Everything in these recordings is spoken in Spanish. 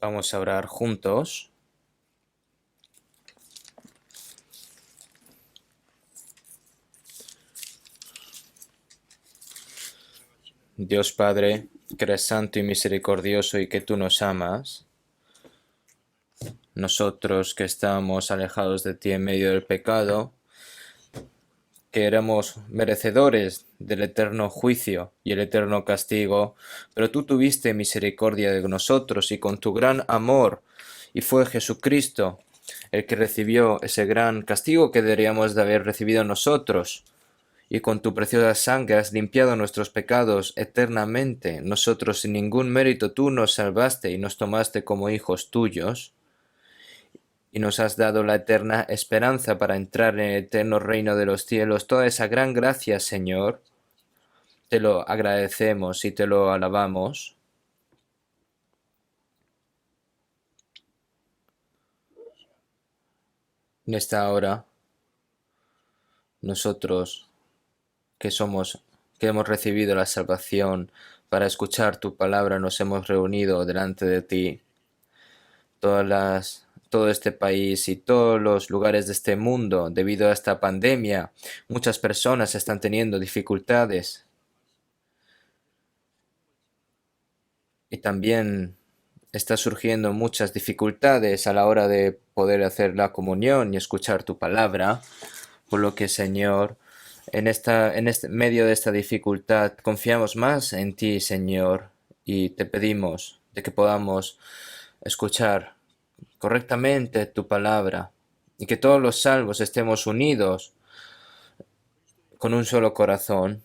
Vamos a orar juntos. Dios Padre, que eres santo y misericordioso y que tú nos amas, nosotros que estamos alejados de ti en medio del pecado, que éramos merecedores del eterno juicio y el eterno castigo, pero tú tuviste misericordia de nosotros y con tu gran amor, y fue Jesucristo el que recibió ese gran castigo que deberíamos de haber recibido nosotros. Y con tu preciosa sangre has limpiado nuestros pecados eternamente. Nosotros sin ningún mérito tú nos salvaste y nos tomaste como hijos tuyos, y nos has dado la eterna esperanza para entrar en el eterno reino de los cielos. Toda esa gran gracia, Señor, te lo agradecemos y te lo alabamos. En esta hora, nosotros que hemos recibido la salvación para escuchar tu palabra, nos hemos reunido delante de ti. Todo este país y todos los lugares de este mundo, debido a esta pandemia, muchas personas están teniendo dificultades. Y también está surgiendo muchas dificultades a la hora de poder hacer la comunión y escuchar tu palabra. Por lo que, Señor, en este medio de esta dificultad, confiamos más en ti, Señor, y te pedimos de que podamos escuchar correctamente tu palabra y que todos los salvos estemos unidos con un solo corazón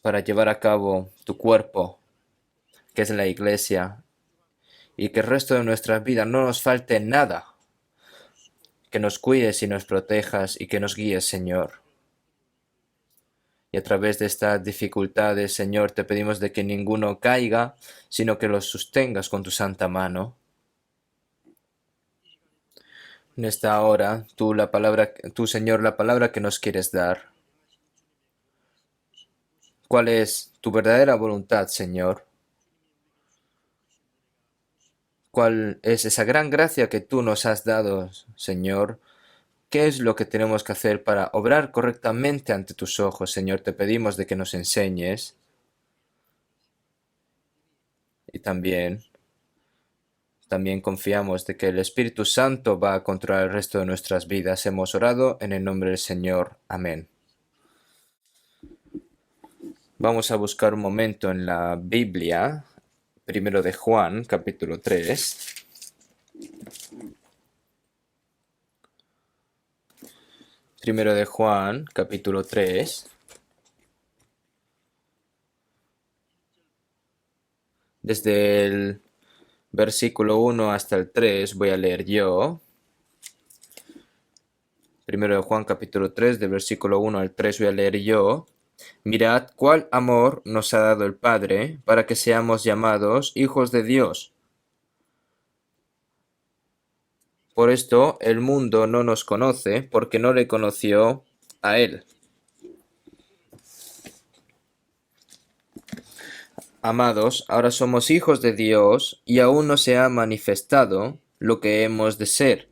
para llevar a cabo tu cuerpo, que es la iglesia, y que el resto de nuestras vidas no nos falte nada, que nos cuides y nos protejas y que nos guíes, Señor. Y a través de estas dificultades, Señor, te pedimos de que ninguno caiga, sino que los sostengas con tu santa mano. En esta hora, tú, Señor, la palabra que nos quieres dar. ¿Cuál es tu verdadera voluntad, Señor? ¿Cuál es esa gran gracia que tú nos has dado, Señor? ¿Qué es lo que tenemos que hacer para obrar correctamente ante tus ojos, Señor? Te pedimos de que nos enseñes. Y también confiamos de que el Espíritu Santo va a controlar el resto de nuestras vidas. Hemos orado en el nombre del Señor. Amén. Vamos a buscar un momento en la Biblia, primero de Juan, capítulo 3. Primero de Juan, capítulo 3. Desde el versículo 1 hasta el 3 voy a leer yo. Primero de Juan, capítulo 3, del versículo 1 al 3 voy a leer yo. Mirad cuál amor nos ha dado el Padre para que seamos llamados hijos de Dios. Por esto el mundo no nos conoce porque no le conoció a Él. Amados, ahora somos hijos de Dios y aún no se ha manifestado lo que hemos de ser.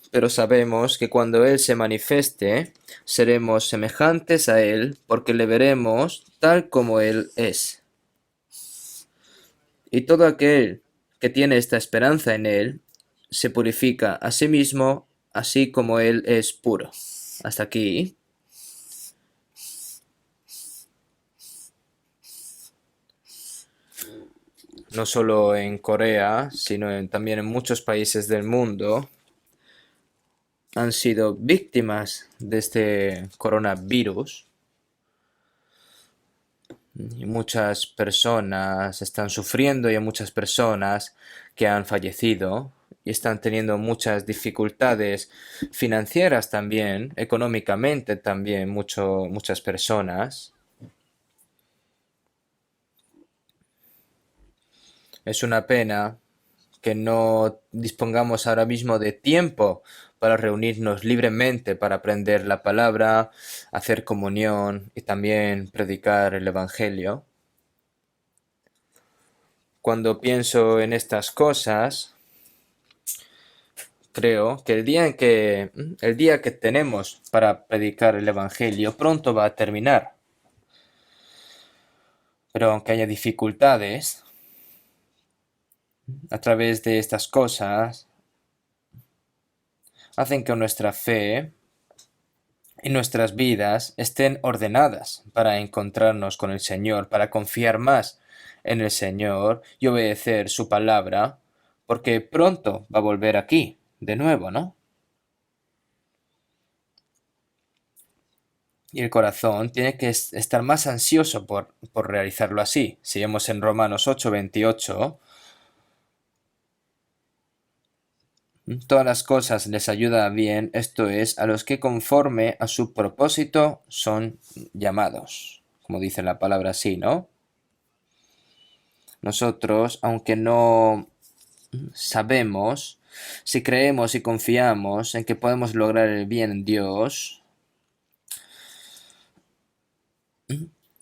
Pero sabemos que cuando Él se manifieste, seremos semejantes a Él porque le veremos tal como Él es. Y todo aquel que tiene esta esperanza en Él se purifica a sí mismo, así como Él es puro. Hasta aquí. No solo en Corea, sino también en muchos países del mundo, han sido víctimas de este coronavirus. Y muchas personas están sufriendo y hay muchas personas que han fallecido y están teniendo muchas dificultades financieras también, económicamente también, muchas personas. Es una pena que no dispongamos ahora mismo de tiempo para reunirnos libremente, para aprender la palabra, hacer comunión y también predicar el Evangelio. Cuando pienso en estas cosas, creo que el día que tenemos para predicar el Evangelio pronto va a terminar. Pero aunque haya dificultades, a través de estas cosas, hacen que nuestra fe y nuestras vidas estén ordenadas para encontrarnos con el Señor, para confiar más en el Señor y obedecer su palabra, porque pronto va a volver aquí, de nuevo, ¿no? Y el corazón tiene que estar más ansioso por realizarlo así. Si vemos en Romanos 8:28, todas las cosas les ayuda bien, esto es, a los que conforme a su propósito son llamados. Como dice la palabra así, ¿no? Nosotros, aunque no sabemos, si creemos y confiamos en que podemos lograr el bien en Dios,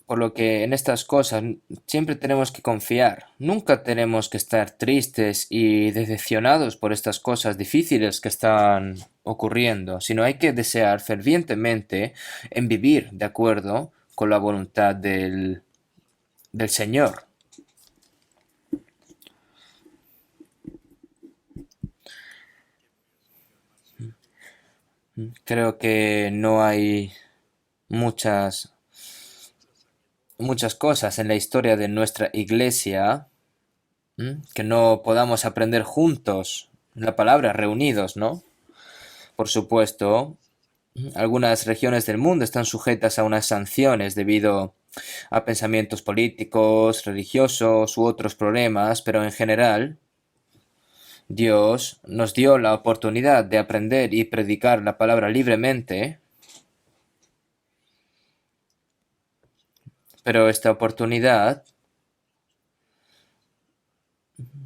por lo que en estas cosas siempre tenemos que confiar. Nunca tenemos que estar tristes y decepcionados por estas cosas difíciles que están ocurriendo, sino hay que desear fervientemente en vivir de acuerdo con la voluntad del Señor. Creo que no hay muchas cosas en la historia de nuestra iglesia que no podamos aprender juntos la palabra, reunidos, ¿no? Por supuesto, algunas regiones del mundo están sujetas a unas sanciones debido a pensamientos políticos, religiosos u otros problemas, pero en general, Dios nos dio la oportunidad de aprender y predicar la palabra libremente, pero esta oportunidad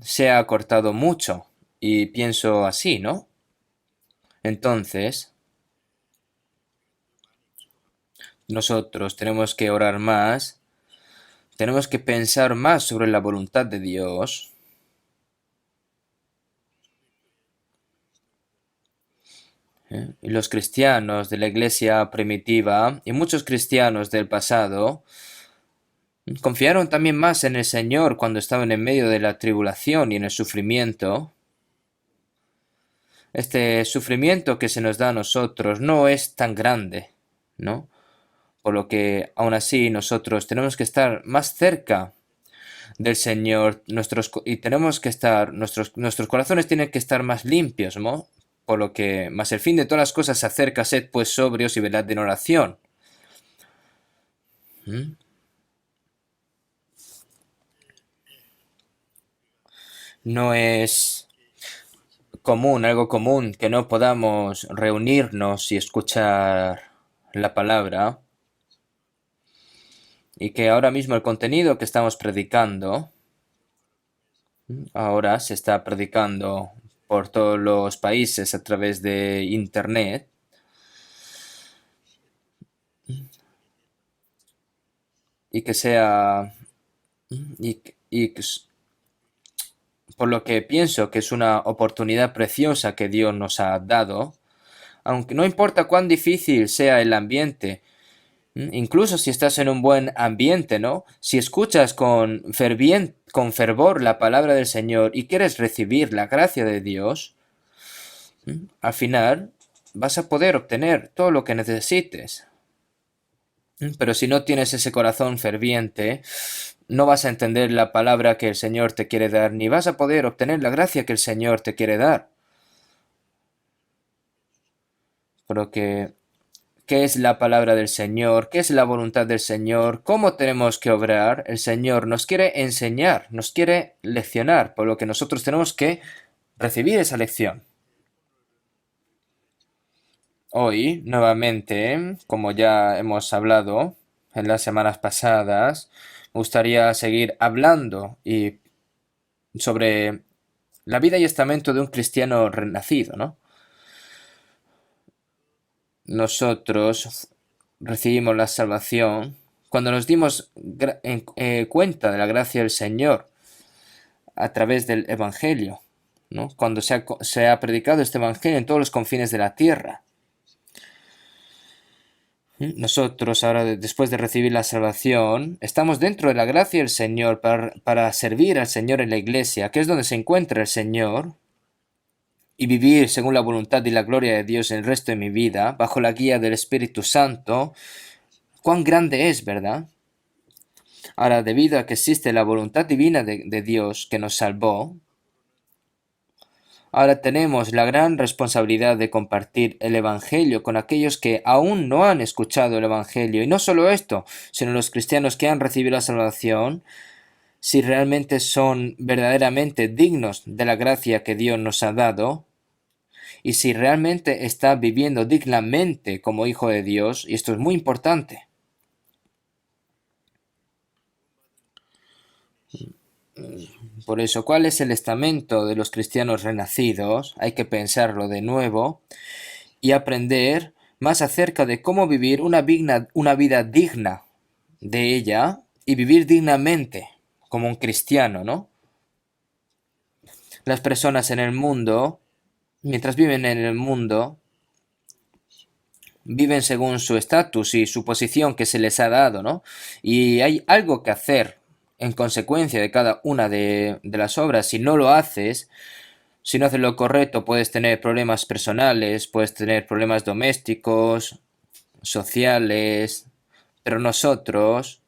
se ha acortado mucho y pienso así, ¿no? Entonces, nosotros tenemos que orar más, tenemos que pensar más sobre la voluntad de Dios. Y los cristianos de la iglesia primitiva y muchos cristianos del pasado confiaron también más en el Señor cuando estaban en medio de la tribulación y en el sufrimiento. Este sufrimiento que se nos da a nosotros no es tan grande, ¿no? Por lo que aún así nosotros tenemos que estar más cerca del Señor y tenemos que estar, nuestros corazones tienen que estar más limpios, ¿no? Por lo que, más el fin de todas las cosas se acerca, sed pues sobrios y velad en oración. ¿Mm? No es algo común, que no podamos reunirnos y escuchar la palabra, y que ahora mismo el contenido que estamos predicando, ahora se está predicando por todos los países a través de Internet, y que sea, y por lo que pienso que es una oportunidad preciosa que Dios nos ha dado, aunque no importa cuán difícil sea el ambiente, incluso si estás en un buen ambiente, ¿no? Si escuchas con fervor la palabra del Señor y quieres recibir la gracia de Dios, al final vas a poder obtener todo lo que necesites. Pero si no tienes ese corazón ferviente, no vas a entender la palabra que el Señor te quiere dar, ni vas a poder obtener la gracia que el Señor te quiere dar. Pero ¿qué es la palabra del Señor? ¿Qué es la voluntad del Señor? ¿Cómo tenemos que obrar? El Señor nos quiere enseñar, nos quiere leccionar, por lo que nosotros tenemos que recibir esa lección. Hoy, nuevamente, como ya hemos hablado en las semanas pasadas, me gustaría seguir hablando sobre la vida y estamento de un cristiano renacido, ¿no? Nosotros recibimos la salvación cuando nos dimos cuenta de la gracia del Señor. a través del Evangelio, ¿no? Cuando se ha predicado este Evangelio en todos los confines de la tierra. Nosotros ahora, después de recibir la salvación, estamos dentro de la gracia del Señor para servir al Señor en la iglesia, que es donde se encuentra el Señor, y vivir según la voluntad y la gloria de Dios en el resto de mi vida, bajo la guía del Espíritu Santo. Cuán grande es, ¿verdad? Ahora, debido a que existe la voluntad divina de Dios que nos salvó, ahora tenemos la gran responsabilidad de compartir el Evangelio con aquellos que aún no han escuchado el Evangelio. Y no solo esto, sino los cristianos que han recibido la salvación, si realmente son verdaderamente dignos de la gracia que Dios nos ha dado, y si realmente está viviendo dignamente como hijo de Dios, y esto es muy importante. Por eso, ¿cuál es el estamento de los cristianos renacidos? Hay que pensarlo de nuevo y aprender más acerca de cómo vivir una vida digna de ella y vivir dignamente como un cristiano, ¿no? Las personas en el mundo, mientras viven en el mundo, viven según su estatus y su posición que se les ha dado, ¿no? Y hay algo que hacer en consecuencia de cada una de las obras. Si no lo haces, si no haces lo correcto, puedes tener problemas personales, puedes tener problemas domésticos, sociales, pero nosotros,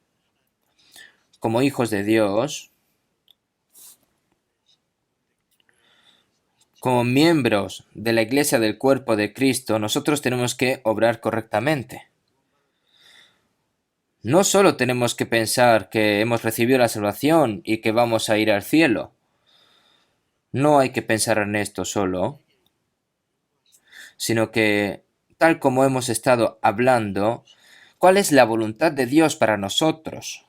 como hijos de Dios, como miembros de la iglesia del cuerpo de Cristo, nosotros tenemos que obrar correctamente. No solo tenemos que pensar que hemos recibido la salvación y que vamos a ir al cielo. No hay que pensar en esto solo, sino que, tal como hemos estado hablando, ¿cuál es la voluntad de Dios para nosotros?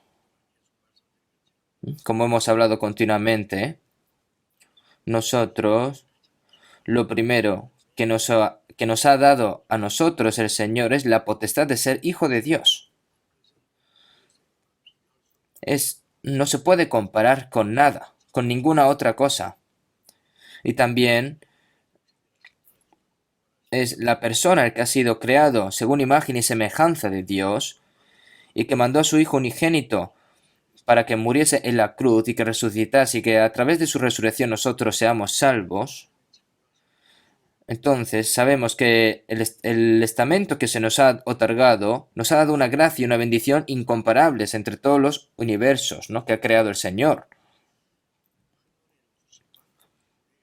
Como hemos hablado continuamente, nosotros, lo primero que nos ha dado a nosotros el Señor es la potestad de ser hijo de Dios. No se puede comparar con nada, con ninguna otra cosa. Y también es la persona el que ha sido creado según imagen y semejanza de Dios y que mandó a su Hijo unigénito para que muriese en la cruz y que resucitase y que a través de su resurrección nosotros seamos salvos. Entonces sabemos que el estamento que se nos ha otorgado nos ha dado una gracia y una bendición incomparables entre todos los universos, ¿no?, que ha creado el Señor.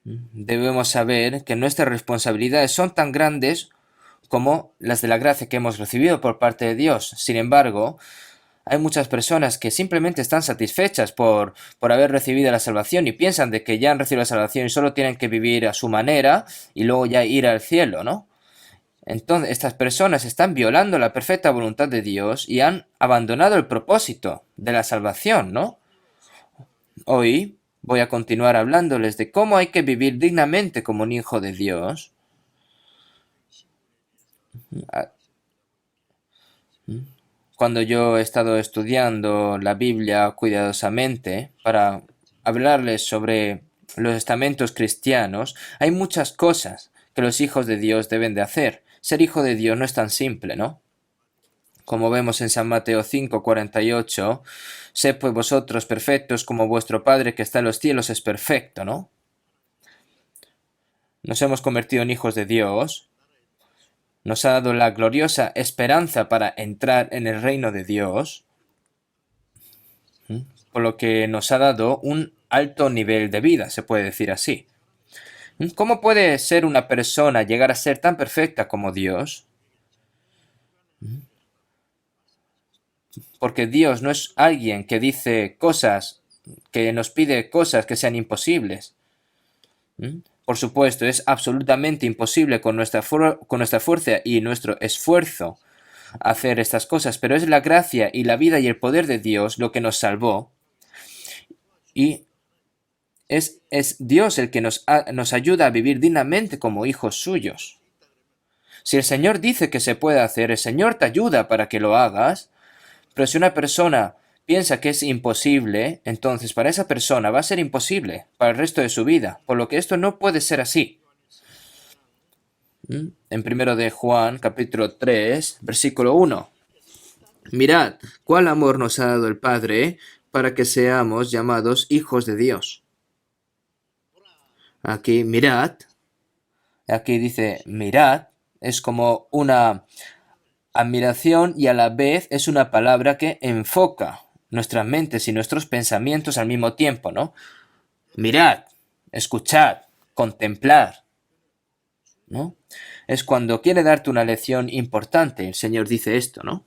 Debemos saber que nuestras responsabilidades son tan grandes como las de la gracia que hemos recibido por parte de Dios. Sin embargo, hay muchas personas que simplemente están satisfechas por haber recibido la salvación y piensan de que ya han recibido la salvación y solo tienen que vivir a su manera y luego ya ir al cielo, ¿no? Entonces, estas personas están violando la perfecta voluntad de Dios y han abandonado el propósito de la salvación, ¿no? Hoy voy a continuar hablándoles de cómo hay que vivir dignamente como un hijo de Dios. Cuando yo he estado estudiando la Biblia cuidadosamente para hablarles sobre los estamentos cristianos, hay muchas cosas que los hijos de Dios deben de hacer. Ser hijo de Dios no es tan simple, ¿no? Como vemos en San Mateo 5:48, sed pues vosotros perfectos como vuestro Padre que está en los cielos es perfecto, ¿no? Nos hemos convertido en hijos de Dios, nos ha dado la gloriosa esperanza para entrar en el reino de Dios, por lo que nos ha dado un alto nivel de vida, se puede decir así. ¿Cómo puede ser una persona llegar a ser tan perfecta como Dios? Porque Dios no es alguien que dice cosas, que nos pide cosas que sean imposibles. Por supuesto, es absolutamente imposible con nuestra fuerza y nuestro esfuerzo hacer estas cosas, pero es la gracia y la vida y el poder de Dios lo que nos salvó. Y es Dios el que nos ayuda a vivir dignamente como hijos suyos. Si el Señor dice que se puede hacer, el Señor te ayuda para que lo hagas, pero si una persona piensa que es imposible, entonces para esa persona va a ser imposible para el resto de su vida, por lo que esto no puede ser así. En 1 de Juan, capítulo 3, versículo 1. Mirad, cuál amor nos ha dado el Padre para que seamos llamados hijos de Dios. Aquí, mirad, aquí dice mirad, es como una admiración y a la vez es una palabra que enfoca nuestras mentes y nuestros pensamientos al mismo tiempo, ¿no? Mirad, escuchad, contemplar, ¿no? Es cuando quiere darte una lección importante, el Señor dice esto, ¿no?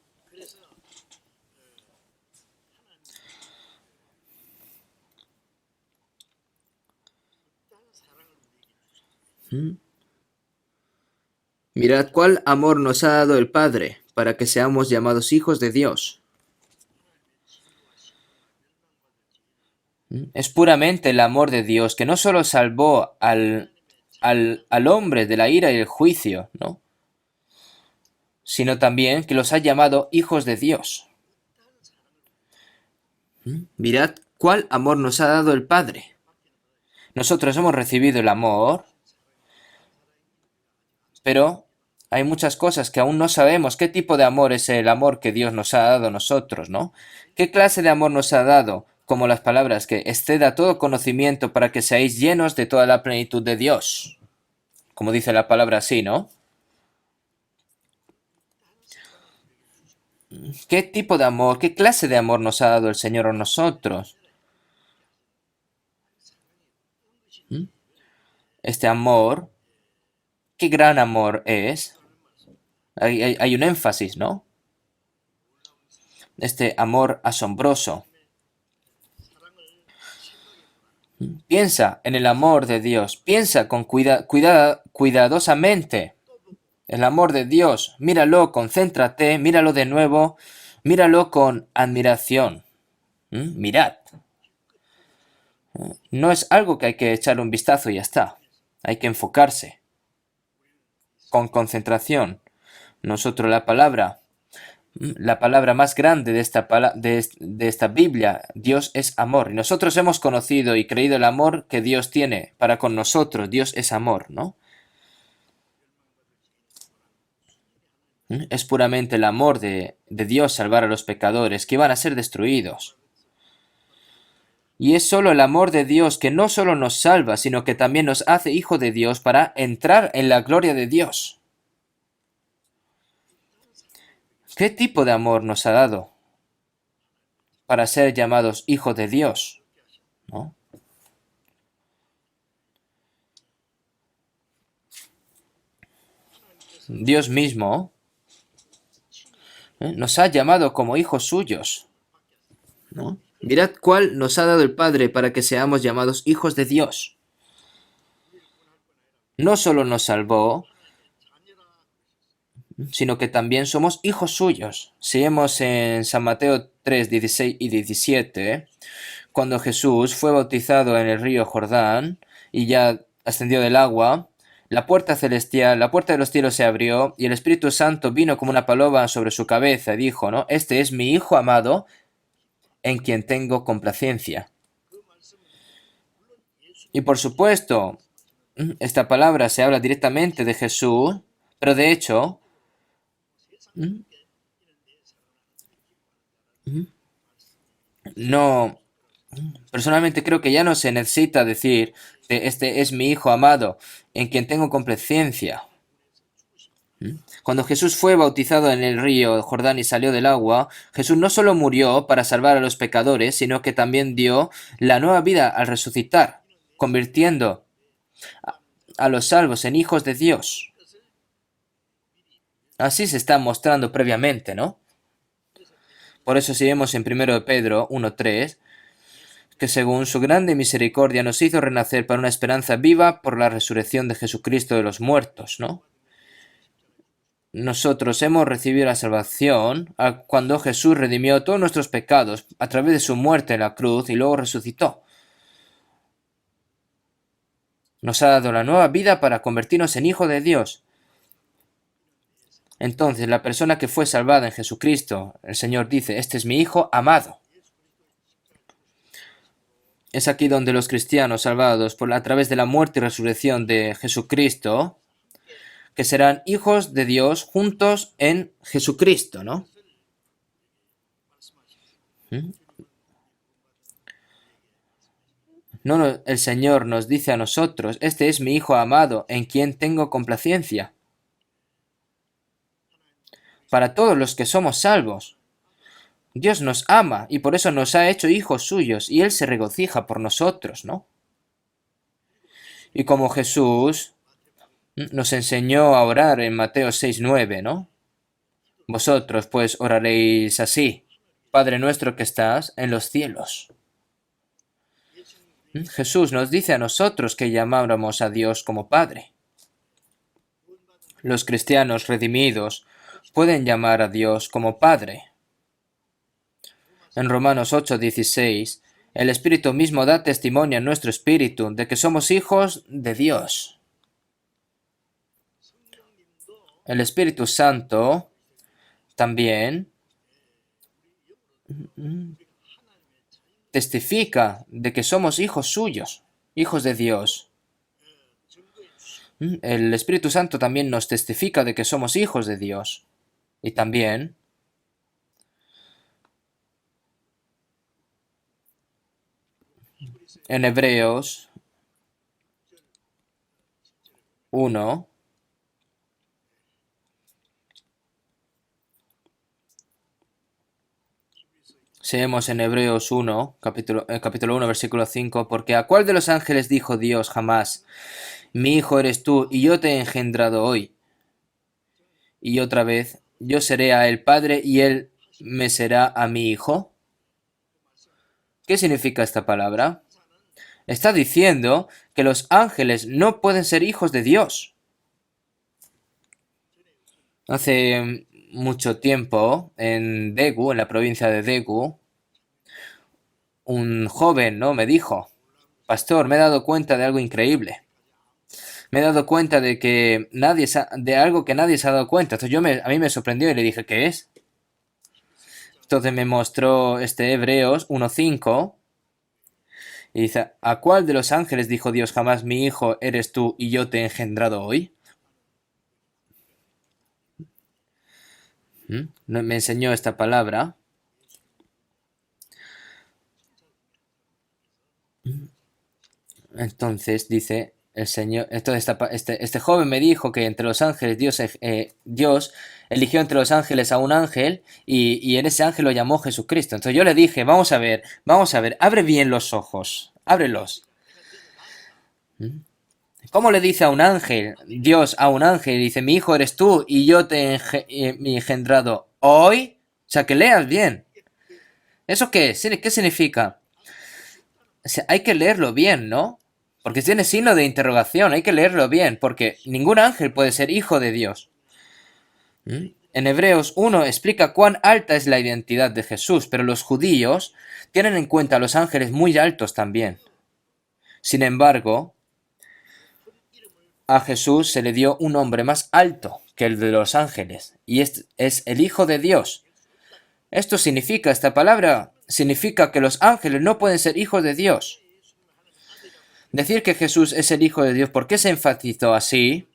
Mirad cuál amor nos ha dado el Padre para que seamos llamados hijos de Dios. Es puramente el amor de Dios que no solo salvó al hombre de la ira y el juicio, ¿no? Sino también que los ha llamado hijos de Dios. Mirad cuál amor nos ha dado el Padre. Nosotros hemos recibido el amor, pero hay muchas cosas que aún no sabemos. ¿Qué tipo de amor es el amor que Dios nos ha dado a nosotros, no? ¿Qué clase de amor nos ha dado? Como las palabras que exceda todo conocimiento para que seáis llenos de toda la plenitud de Dios. Como dice la palabra así, ¿no? ¿Qué tipo de amor, qué clase de amor nos ha dado el Señor a nosotros? Este amor, qué gran amor es. Hay un énfasis, ¿no? Este amor asombroso. Piensa en el amor de Dios. Piensa con cuidadosamente. El amor de Dios. Míralo, concéntrate, míralo de nuevo. Míralo con admiración. Mirad. No es algo que hay que echarle un vistazo y ya está. Hay que enfocarse. Con concentración. Nosotros la palabra más grande de esta Biblia, Dios es amor. Y nosotros hemos conocido y creído el amor que Dios tiene para con nosotros. Dios es amor, ¿no? Es puramente el amor de Dios salvar a los pecadores que iban a ser destruidos. Y es solo el amor de Dios que no solo nos salva, sino que también nos hace hijo de Dios para entrar en la gloria de Dios. ¿Qué tipo de amor nos ha dado para ser llamados hijos de Dios? ¿No? Dios mismo nos ha llamado como hijos suyos, ¿no? Mirad cuál nos ha dado el Padre para que seamos llamados hijos de Dios. No solo nos salvó, sino que también somos hijos suyos. Si vemos en San Mateo 3, 16 y 17, cuando Jesús fue bautizado en el río Jordán y ya ascendió del agua, la puerta celestial, la puerta de los cielos se abrió y el Espíritu Santo vino como una paloma sobre su cabeza y dijo, ¿no? Este es mi Hijo amado en quien tengo complacencia. Y por supuesto, esta palabra se habla directamente de Jesús, pero de hecho, no, personalmente creo que ya no se necesita decir, este es mi Hijo amado en quien tengo complacencia. Cuando Jesús fue bautizado en el río Jordán y salió del agua, Jesús no solo murió para salvar a los pecadores, sino que también dio la nueva vida al resucitar, convirtiendo a los salvos en hijos de Dios. Así se está mostrando previamente, ¿no? Por eso si vemos en 1 de Pedro 1:3, que según su grande misericordia nos hizo renacer para una esperanza viva por la resurrección de Jesucristo de los muertos, ¿no? Nosotros hemos recibido la salvación cuando Jesús redimió todos nuestros pecados a través de su muerte en la cruz y luego resucitó. Nos ha dado la nueva vida para convertirnos en hijos de Dios. Entonces, la persona que fue salvada en Jesucristo, el Señor dice, este es mi Hijo amado. Es aquí donde los cristianos salvados a través de la muerte y resurrección de Jesucristo, que serán hijos de Dios juntos en Jesucristo, ¿no? ¿Mm? No, el Señor nos dice a nosotros, este es mi Hijo amado, en quien tengo complacencia. Para todos los que somos salvos. Dios nos ama y por eso nos ha hecho hijos suyos y Él se regocija por nosotros, ¿no? Y como Jesús nos enseñó a orar en Mateo 6:9, ¿no? Vosotros pues oraréis así, Padre nuestro que estás en los cielos. Jesús nos dice a nosotros que llamáramos a Dios como Padre. Los cristianos redimidos pueden llamar a Dios como Padre. En Romanos 8:16, el Espíritu mismo da testimonio a nuestro espíritu de que somos hijos de Dios. El Espíritu Santo también testifica de que somos hijos suyos, hijos de Dios. El Espíritu Santo también nos testifica de que somos hijos de Dios. Y también en Hebreos 1, leemos en Hebreos 1, capítulo 1, versículo 5, porque ¿a cuál de los ángeles dijo Dios jamás, mi hijo eres tú y yo te he engendrado hoy? Y otra vez, yo seré a él padre y él me será a mi hijo. ¿Qué significa esta palabra? Está diciendo que los ángeles no pueden ser hijos de Dios. Hace mucho tiempo, en Daegu, en la provincia de Daegu, un joven, ¿no?, me dijo, pastor, me he dado cuenta de algo increíble. Me he dado cuenta de que de algo que nadie se ha dado cuenta. Entonces a mí me sorprendió y le dije, ¿qué es? Entonces me mostró Hebreos 1:5 y dice, ¿a cuál de los ángeles dijo Dios jamás, mi hijo eres tú y yo te he engendrado hoy? Me enseñó esta palabra. Entonces dice el Señor, entonces este joven me dijo que entre los ángeles Dios eligió entre los ángeles a un ángel y en ese ángel lo llamó Jesucristo. Entonces yo le dije, vamos a ver, abre bien los ojos, ábrelos. ¿Cómo le dice a un ángel, Dios a un ángel, dice, mi hijo eres tú y yo te he engendrado hoy? O sea, que leas bien. ¿Eso qué es? ¿Qué significa? O sea, hay que leerlo bien, ¿no? Porque tiene signo de interrogación, hay que leerlo bien, porque ningún ángel puede ser hijo de Dios. En Hebreos 1 explica cuán alta es la identidad de Jesús, pero los judíos tienen en cuenta a los ángeles muy altos también. Sin embargo, a Jesús se le dio un nombre más alto que el de los ángeles, y es el Hijo de Dios. Esta palabra significa que los ángeles no pueden ser hijos de Dios. Decir que Jesús es el Hijo de Dios, ¿por qué se enfatizó así?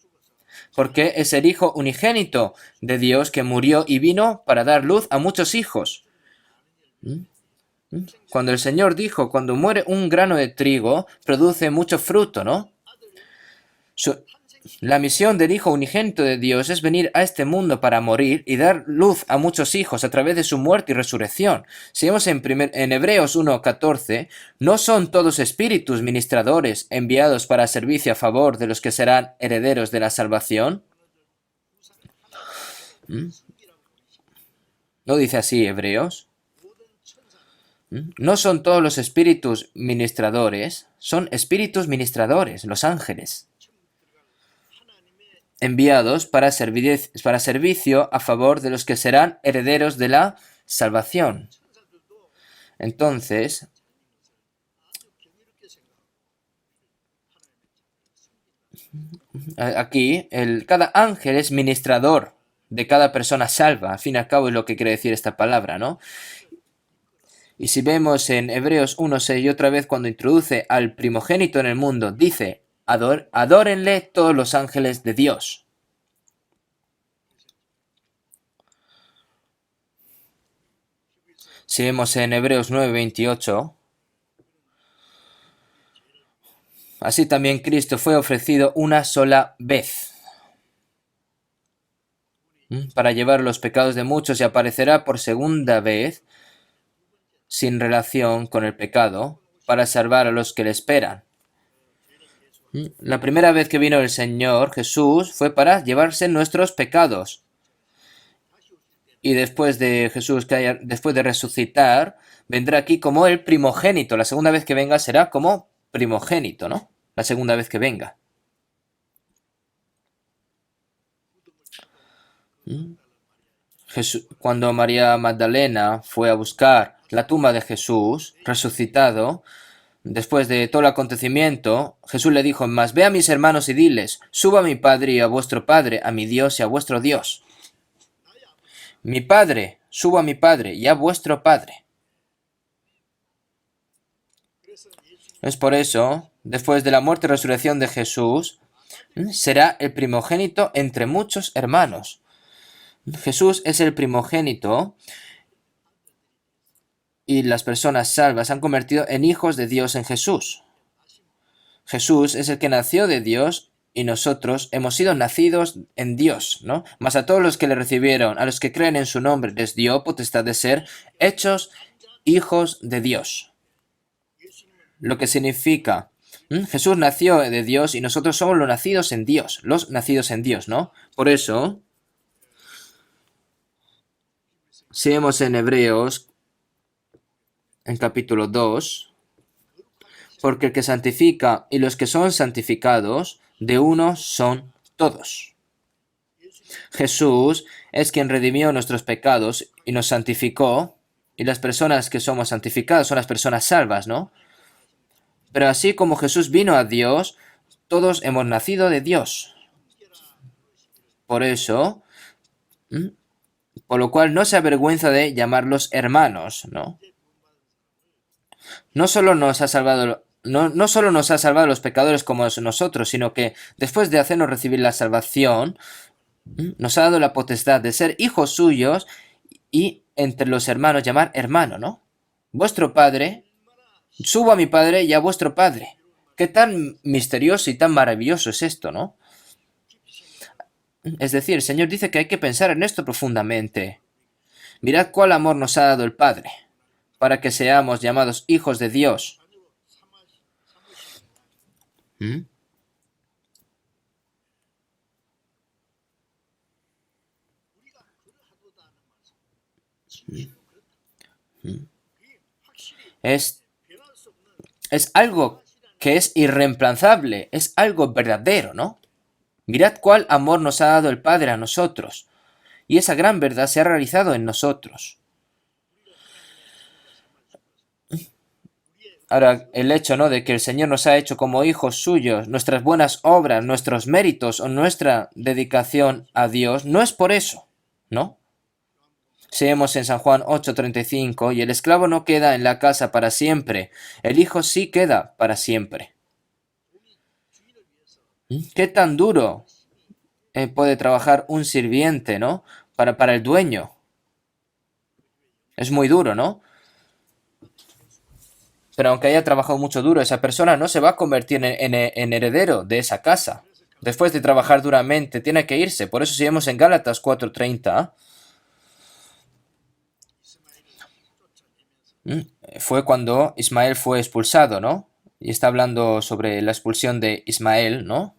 Porque es el Hijo unigénito de Dios que murió y vino para dar luz a muchos hijos. Cuando el Señor dijo, cuando muere un grano de trigo, produce mucho fruto, ¿no? La misión del Hijo unigénito de Dios es venir a este mundo para morir y dar luz a muchos hijos a través de su muerte y resurrección. Si vemos en Hebreos 1:14, no son todos espíritus ministradores enviados para servicio a favor de los que serán herederos de la salvación. ¿No dice así Hebreos? No son todos los espíritus ministradores, son espíritus ministradores, los ángeles, enviados para servicio a favor de los que serán herederos de la salvación. Entonces, aquí, cada ángel es ministrador de cada persona salva. Al fin y al cabo es lo que quiere decir esta palabra, ¿no? Y si vemos en Hebreos 1:6 y otra vez cuando introduce al primogénito en el mundo, dice, adórenle todos los ángeles de Dios. Si vemos en Hebreos 9:28, así también Cristo fue ofrecido una sola vez para llevar los pecados de muchos y aparecerá por segunda vez sin relación con el pecado para salvar a los que le esperan. La primera vez que vino el Señor Jesús fue para llevarse nuestros pecados. Y después de Jesús, después de resucitar, vendrá aquí como el primogénito. La segunda vez que venga será como primogénito, ¿no? La segunda vez que venga. Cuando María Magdalena fue a buscar la tumba de Jesús, resucitado, después de todo el acontecimiento, Jesús le dijo, mas ve a mis hermanos y diles, suba a mi Padre y a vuestro Padre, a mi Dios y a vuestro Dios. Mi Padre, suba a mi Padre y a vuestro Padre. Es por eso, después de la muerte y resurrección de Jesús, será el primogénito entre muchos hermanos. Jesús es el primogénito y las personas salvas se han convertido en hijos de Dios en Jesús. Jesús es el que nació de Dios y nosotros hemos sido nacidos en Dios, ¿no? Mas a todos los que le recibieron, a los que creen en su nombre, les dio potestad de ser hechos hijos de Dios. Lo que significa, Jesús nació de Dios y nosotros somos los nacidos en Dios, ¿no? Por eso, si vemos en Hebreos, en capítulo 2, porque el que santifica y los que son santificados, de uno son todos. Jesús es quien redimió nuestros pecados y nos santificó, y las personas que somos santificadas son las personas salvas, ¿no? Pero así como Jesús vino a Dios, todos hemos nacido de Dios. Por eso, por lo cual no se avergüenza de llamarlos hermanos, ¿no? No solo nos ha salvado los pecadores como nosotros, sino que después de hacernos recibir la salvación, nos ha dado la potestad de ser hijos suyos y entre los hermanos llamar hermano, ¿no? Vuestro Padre, subo a mi Padre y a vuestro Padre. Qué tan misterioso y tan maravilloso es esto, ¿no? Es decir, el Señor dice que hay que pensar en esto profundamente. Mirad cuál amor nos ha dado el Padre, para que seamos llamados hijos de Dios. Es algo que es irreemplazable, es algo verdadero, ¿no? Mirad cuál amor nos ha dado el Padre a nosotros, y esa gran verdad se ha realizado en nosotros. Ahora, el hecho, ¿no?, de que el Señor nos ha hecho como hijos suyos, nuestras buenas obras, nuestros méritos o nuestra dedicación a Dios, no es por eso, ¿no? Si vemos en San Juan 8:35, y el esclavo no queda en la casa para siempre, el hijo sí queda para siempre. ¿Qué tan duro puede trabajar un sirviente, ¿no?, para el dueño? Es muy duro, ¿no? Pero aunque haya trabajado mucho duro, esa persona no se va a convertir en heredero de esa casa. Después de trabajar duramente, tiene que irse. Por eso si vemos en Gálatas 4:30, fue cuando Ismael fue expulsado, ¿no? Y está hablando sobre la expulsión de Ismael, ¿no?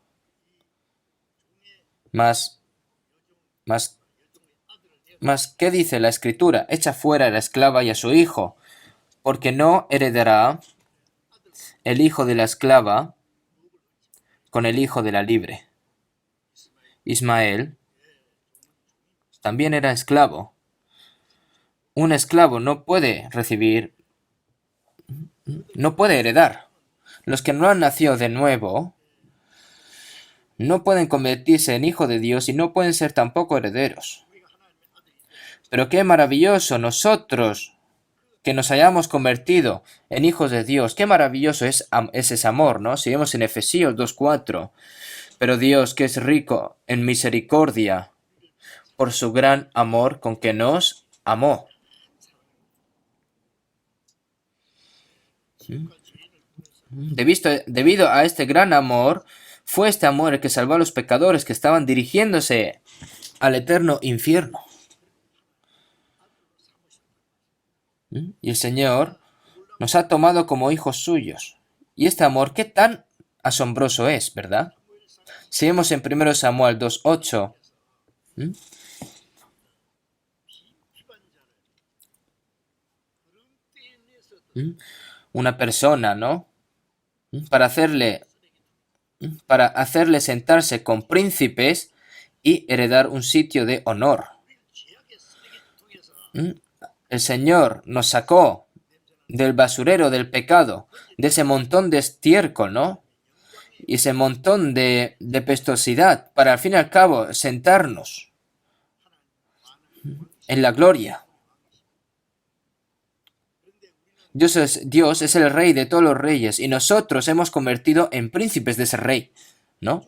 Más, ¿qué dice la escritura? Echa fuera a la esclava y a su hijo, porque no heredará el hijo de la esclava con el hijo de la libre. Ismael también era esclavo. Un esclavo no puede heredar. Los que no han nacido de nuevo no pueden convertirse en hijo de Dios y no pueden ser tampoco herederos. Pero qué maravilloso, nosotros que nos hayamos convertido en hijos de Dios. Qué maravilloso es ese amor, ¿no? Si vemos en Efesios 2:4, pero Dios, que es rico en misericordia, por su gran amor con que nos amó. Debido a este gran amor, fue este amor el que salvó a los pecadores que estaban dirigiéndose al eterno infierno. Y el Señor nos ha tomado como hijos suyos. Y este amor, qué tan asombroso es, ¿verdad? Si vemos en 1 Samuel 2:8, una persona, ¿no? Para hacerle sentarse con príncipes y heredar un sitio de honor. El Señor nos sacó del basurero del pecado, de ese montón de estiércol, ¿no? Y ese montón de pestosidad, para al fin y al cabo sentarnos en la gloria. Dios es el rey de todos los reyes y nosotros hemos convertido en príncipes de ese rey, ¿no?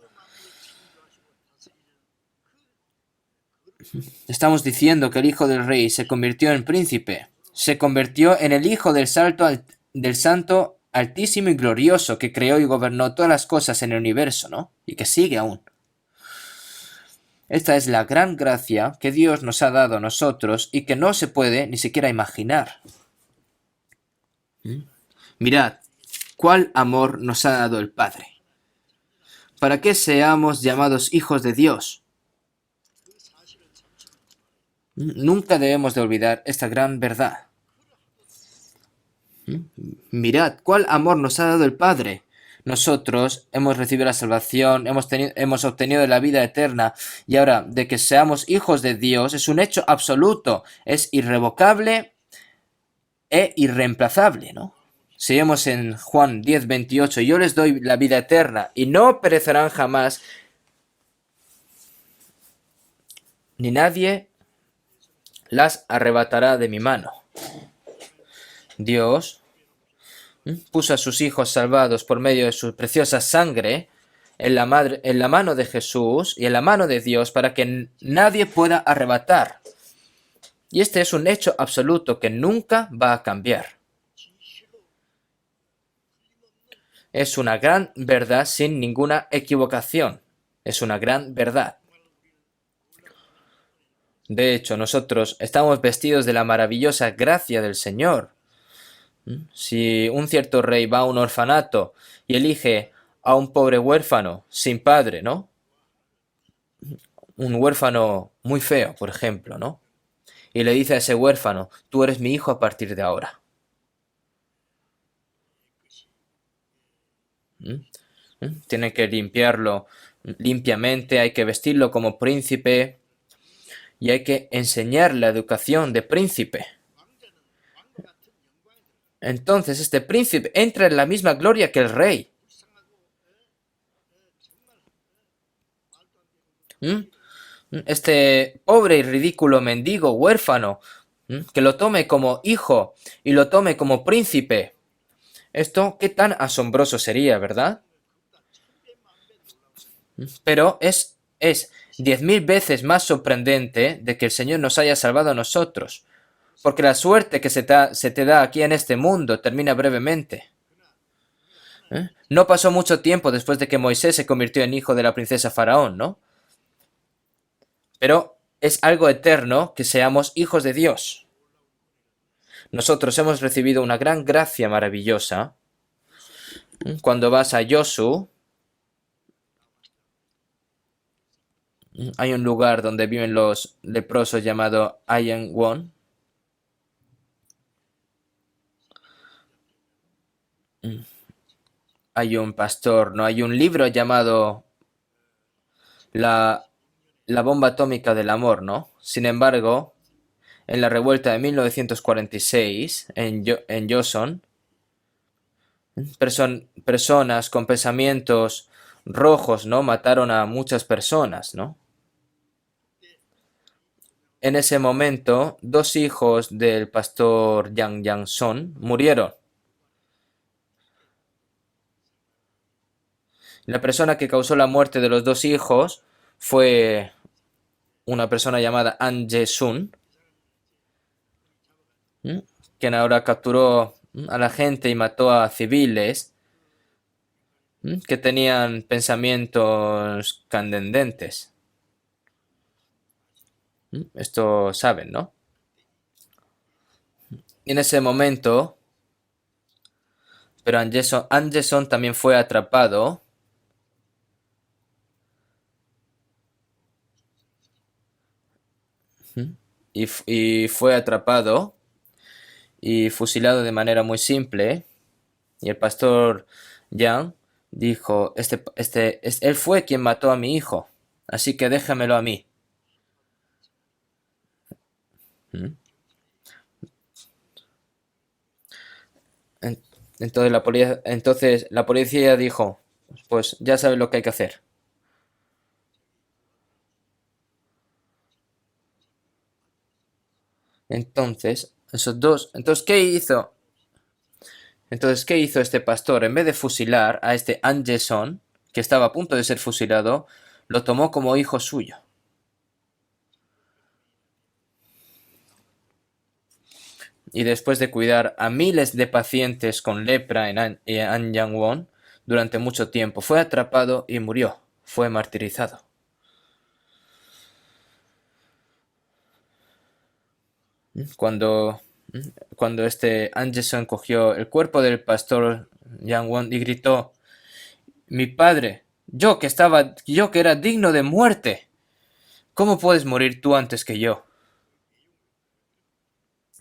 Estamos diciendo que el hijo del rey se convirtió en príncipe, se convirtió en el hijo del santo altísimo y glorioso que creó y gobernó todas las cosas en el universo, ¿no? Y que sigue aún. Esta es la gran gracia que Dios nos ha dado a nosotros y que no se puede ni siquiera imaginar. Mirad, cuál amor nos ha dado el Padre, para que seamos llamados hijos de Dios. Nunca debemos de olvidar esta gran verdad. Mirad, cuál amor nos ha dado el Padre. Nosotros hemos recibido la salvación, hemos obtenido la vida eterna, y ahora de que seamos hijos de Dios es un hecho absoluto, es irrevocable e irreemplazable, ¿no? Si vemos en Juan 10:28, yo les doy la vida eterna y no perecerán jamás, ni nadie las arrebatará de mi mano. Dios puso a sus hijos salvados por medio de su preciosa sangre en la mano de Jesús y en la mano de Dios para que nadie pueda arrebatar. Y este es un hecho absoluto que nunca va a cambiar. Es una gran verdad sin ninguna equivocación. Es una gran verdad. De hecho, nosotros estamos vestidos de la maravillosa gracia del Señor. Si un cierto rey va a un orfanato y elige a un pobre huérfano sin padre, ¿no? Un huérfano muy feo, por ejemplo, ¿no? Y le dice a ese huérfano, tú eres mi hijo a partir de ahora. Tiene que limpiarlo limpiamente, hay que vestirlo como príncipe y hay que enseñar la educación de príncipe. Entonces este príncipe entra en la misma gloria que el rey. Este pobre y ridículo mendigo huérfano, que lo tome como hijo y lo tome como príncipe. Esto, qué tan asombroso sería, ¿verdad? Pero es 10.000 veces más sorprendente de que el Señor nos haya salvado a nosotros, porque la suerte que se te da aquí en este mundo termina brevemente. No pasó mucho tiempo después de que Moisés se convirtió en hijo de la princesa Faraón, ¿no? Pero es algo eterno que seamos hijos de Dios. Nosotros hemos recibido una gran gracia maravillosa. Cuando vas a Yosu, hay un lugar donde viven los leprosos llamado Ayan Won. Hay un pastor, no hay un libro llamado la bomba atómica del amor, ¿no? Sin embargo, en la revuelta de 1946 en Joseon, personas con pensamientos rojos, ¿no? Mataron a muchas personas, ¿no? en ese momento, dos hijos del pastor Yang Yang-son murieron. La persona que causó la muerte de los dos hijos fue una persona llamada An Jae-sun, quien ahora capturó a la gente y mató a civiles que tenían pensamientos candentes. Esto saben, ¿no? Y en ese momento, pero An Jae-sun también fue atrapado y fue atrapado y fusilado de manera muy simple. Y el pastor Yang dijo, él fue quien mató a mi hijo, así que déjamelo a mí. Entonces la policía dijo, pues ya sabes lo que hay que hacer. Entonces, esos dos, ¿qué hizo? Entonces, ¿qué hizo este pastor? En vez de fusilar a este An Jae-sun, que estaba a punto de ser fusilado, lo tomó como hijo suyo. Y después de cuidar a miles de pacientes con lepra en Anyangwon durante mucho tiempo, fue atrapado y murió. Fue martirizado. Cuando este Anderson cogió el cuerpo del pastor Yang-won y gritó, mi padre, yo que era digno de muerte, ¿cómo puedes morir tú antes que yo?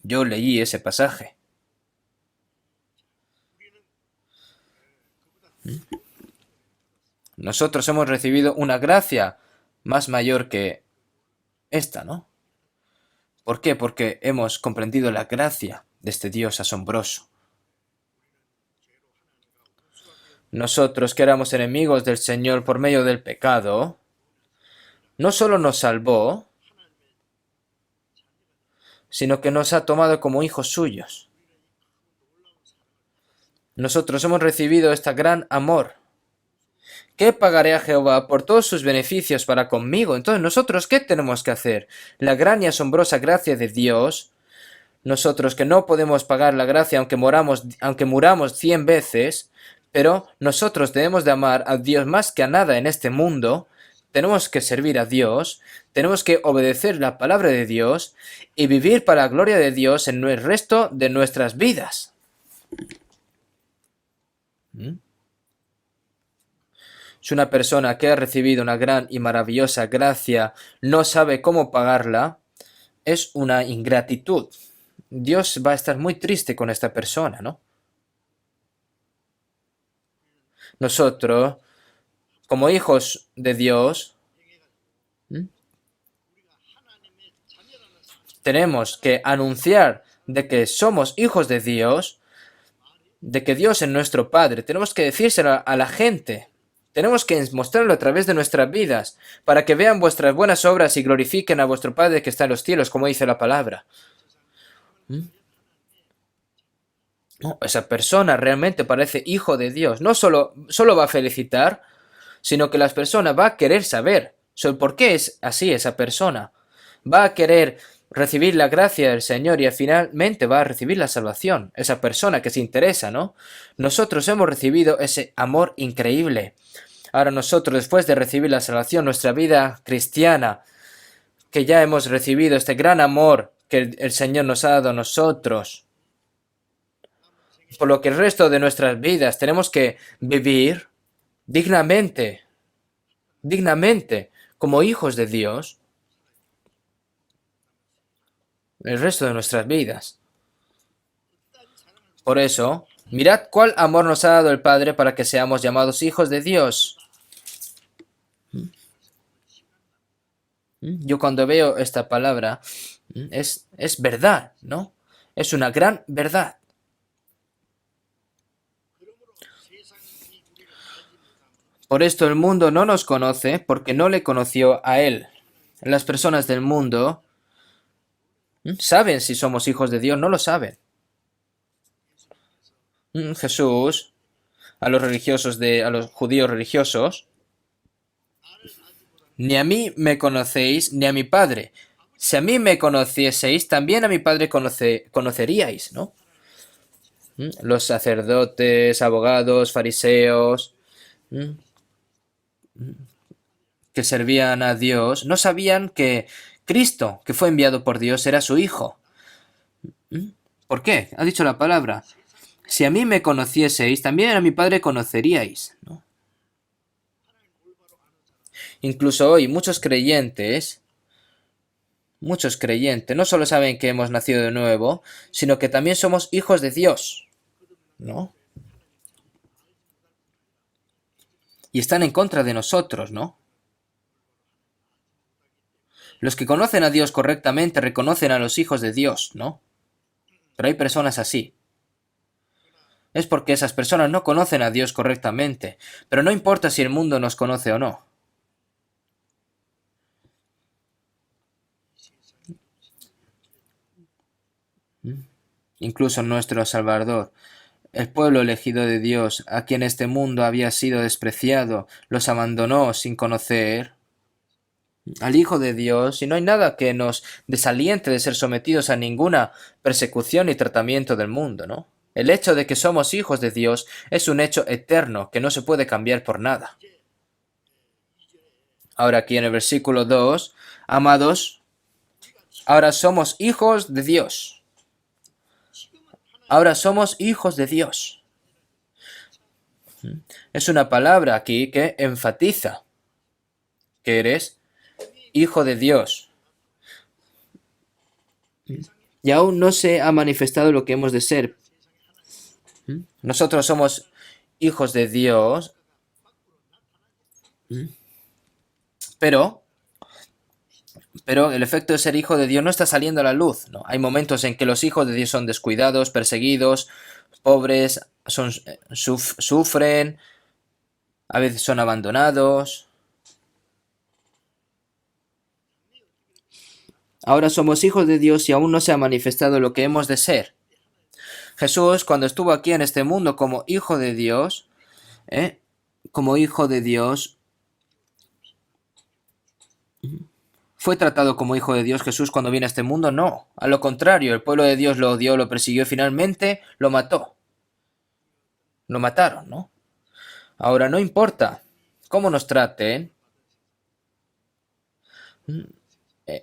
Yo leí ese pasaje. Nosotros hemos recibido una gracia más mayor que esta, ¿no? ¿Por qué? Porque hemos comprendido la gracia de este Dios asombroso. Nosotros que éramos enemigos del Señor por medio del pecado, no solo nos salvó, sino que nos ha tomado como hijos suyos. Nosotros hemos recibido este gran amor. ¿Qué pagaré a Jehová por todos sus beneficios para conmigo? Entonces, ¿nosotros qué tenemos que hacer? La gran y asombrosa gracia de Dios, nosotros que no podemos pagar la gracia aunque muramos 100 veces, pero nosotros debemos de amar a Dios más que a nada en este mundo, tenemos que servir a Dios, tenemos que obedecer la palabra de Dios y vivir para la gloria de Dios en el resto de nuestras vidas. Si una persona que ha recibido una gran y maravillosa gracia no sabe cómo pagarla, es una ingratitud. Dios va a estar muy triste con esta persona, ¿no? Nosotros, como hijos de Dios, tenemos que anunciar de que somos hijos de Dios, de que Dios es nuestro Padre. Tenemos que decírselo a la gente. Tenemos que mostrarlo a través de nuestras vidas, para que vean vuestras buenas obras y glorifiquen a vuestro Padre que está en los cielos, como dice la palabra. No, esa persona realmente parece hijo de Dios. No solo va a felicitar, sino que la persona va a querer saber sobre por qué es así esa persona. Va a querer recibir la gracia del Señor y finalmente va a recibir la salvación. Esa persona que se interesa, ¿no? Nosotros hemos recibido ese amor increíble. Ahora nosotros, después de recibir la salvación, nuestra vida cristiana, que ya hemos recibido este gran amor que el Señor nos ha dado a nosotros, por lo que el resto de nuestras vidas tenemos que vivir dignamente, como hijos de Dios, el resto de nuestras vidas. Por eso, mirad cuál amor nos ha dado el Padre para que seamos llamados hijos de Dios. Yo cuando veo esta palabra, es verdad, ¿no? Es una gran verdad. Por esto el mundo no nos conoce porque no le conoció a Él. Las personas del mundo ¿Saben si somos hijos de Dios? No lo saben. Jesús, a los judíos religiosos, ni a mí me conocéis, ni a mi Padre. Si a mí me conocieseis, también a mi Padre conoceríais, ¿no? Los sacerdotes, abogados, fariseos, que servían a Dios, no sabían que Cristo, que fue enviado por Dios, era su Hijo. ¿Por qué? Ha dicho la palabra. Si a mí me conocieseis, también a mi Padre conoceríais, ¿no? Incluso hoy muchos creyentes, no solo saben que hemos nacido de nuevo, sino que también somos hijos de Dios, ¿no? Y están en contra de nosotros, ¿no? Los que conocen a Dios correctamente reconocen a los hijos de Dios, ¿no? Pero hay personas así. Es porque esas personas no conocen a Dios correctamente, pero no importa si el mundo nos conoce o no. Incluso nuestro Salvador, el pueblo elegido de Dios, a quien este mundo había sido despreciado, los abandonó sin conocer al Hijo de Dios, y no hay nada que nos desaliente de ser sometidos a ninguna persecución y tratamiento del mundo, ¿no? El hecho de que somos hijos de Dios es un hecho eterno que no se puede cambiar por nada. Ahora aquí en el versículo 2, amados, ahora somos hijos de Dios. Ahora somos hijos de Dios. Es una palabra aquí que enfatiza que eres hijo de Dios. Y aún no se ha manifestado lo que hemos de ser. Nosotros somos hijos de Dios, pero el efecto de ser hijo de Dios no está saliendo a la luz, ¿no? Hay momentos en que los hijos de Dios son descuidados, perseguidos, pobres, sufren, a veces son abandonados. Ahora somos hijos de Dios y aún no se ha manifestado lo que hemos de ser. Jesús, cuando estuvo aquí en este mundo como hijo de Dios, como hijo de Dios, ¿fue tratado como hijo de Dios Jesús cuando vino a este mundo? No. A lo contrario, el pueblo de Dios lo odió, lo persiguió y finalmente lo mató. Lo mataron, ¿no? Ahora, no importa cómo nos traten,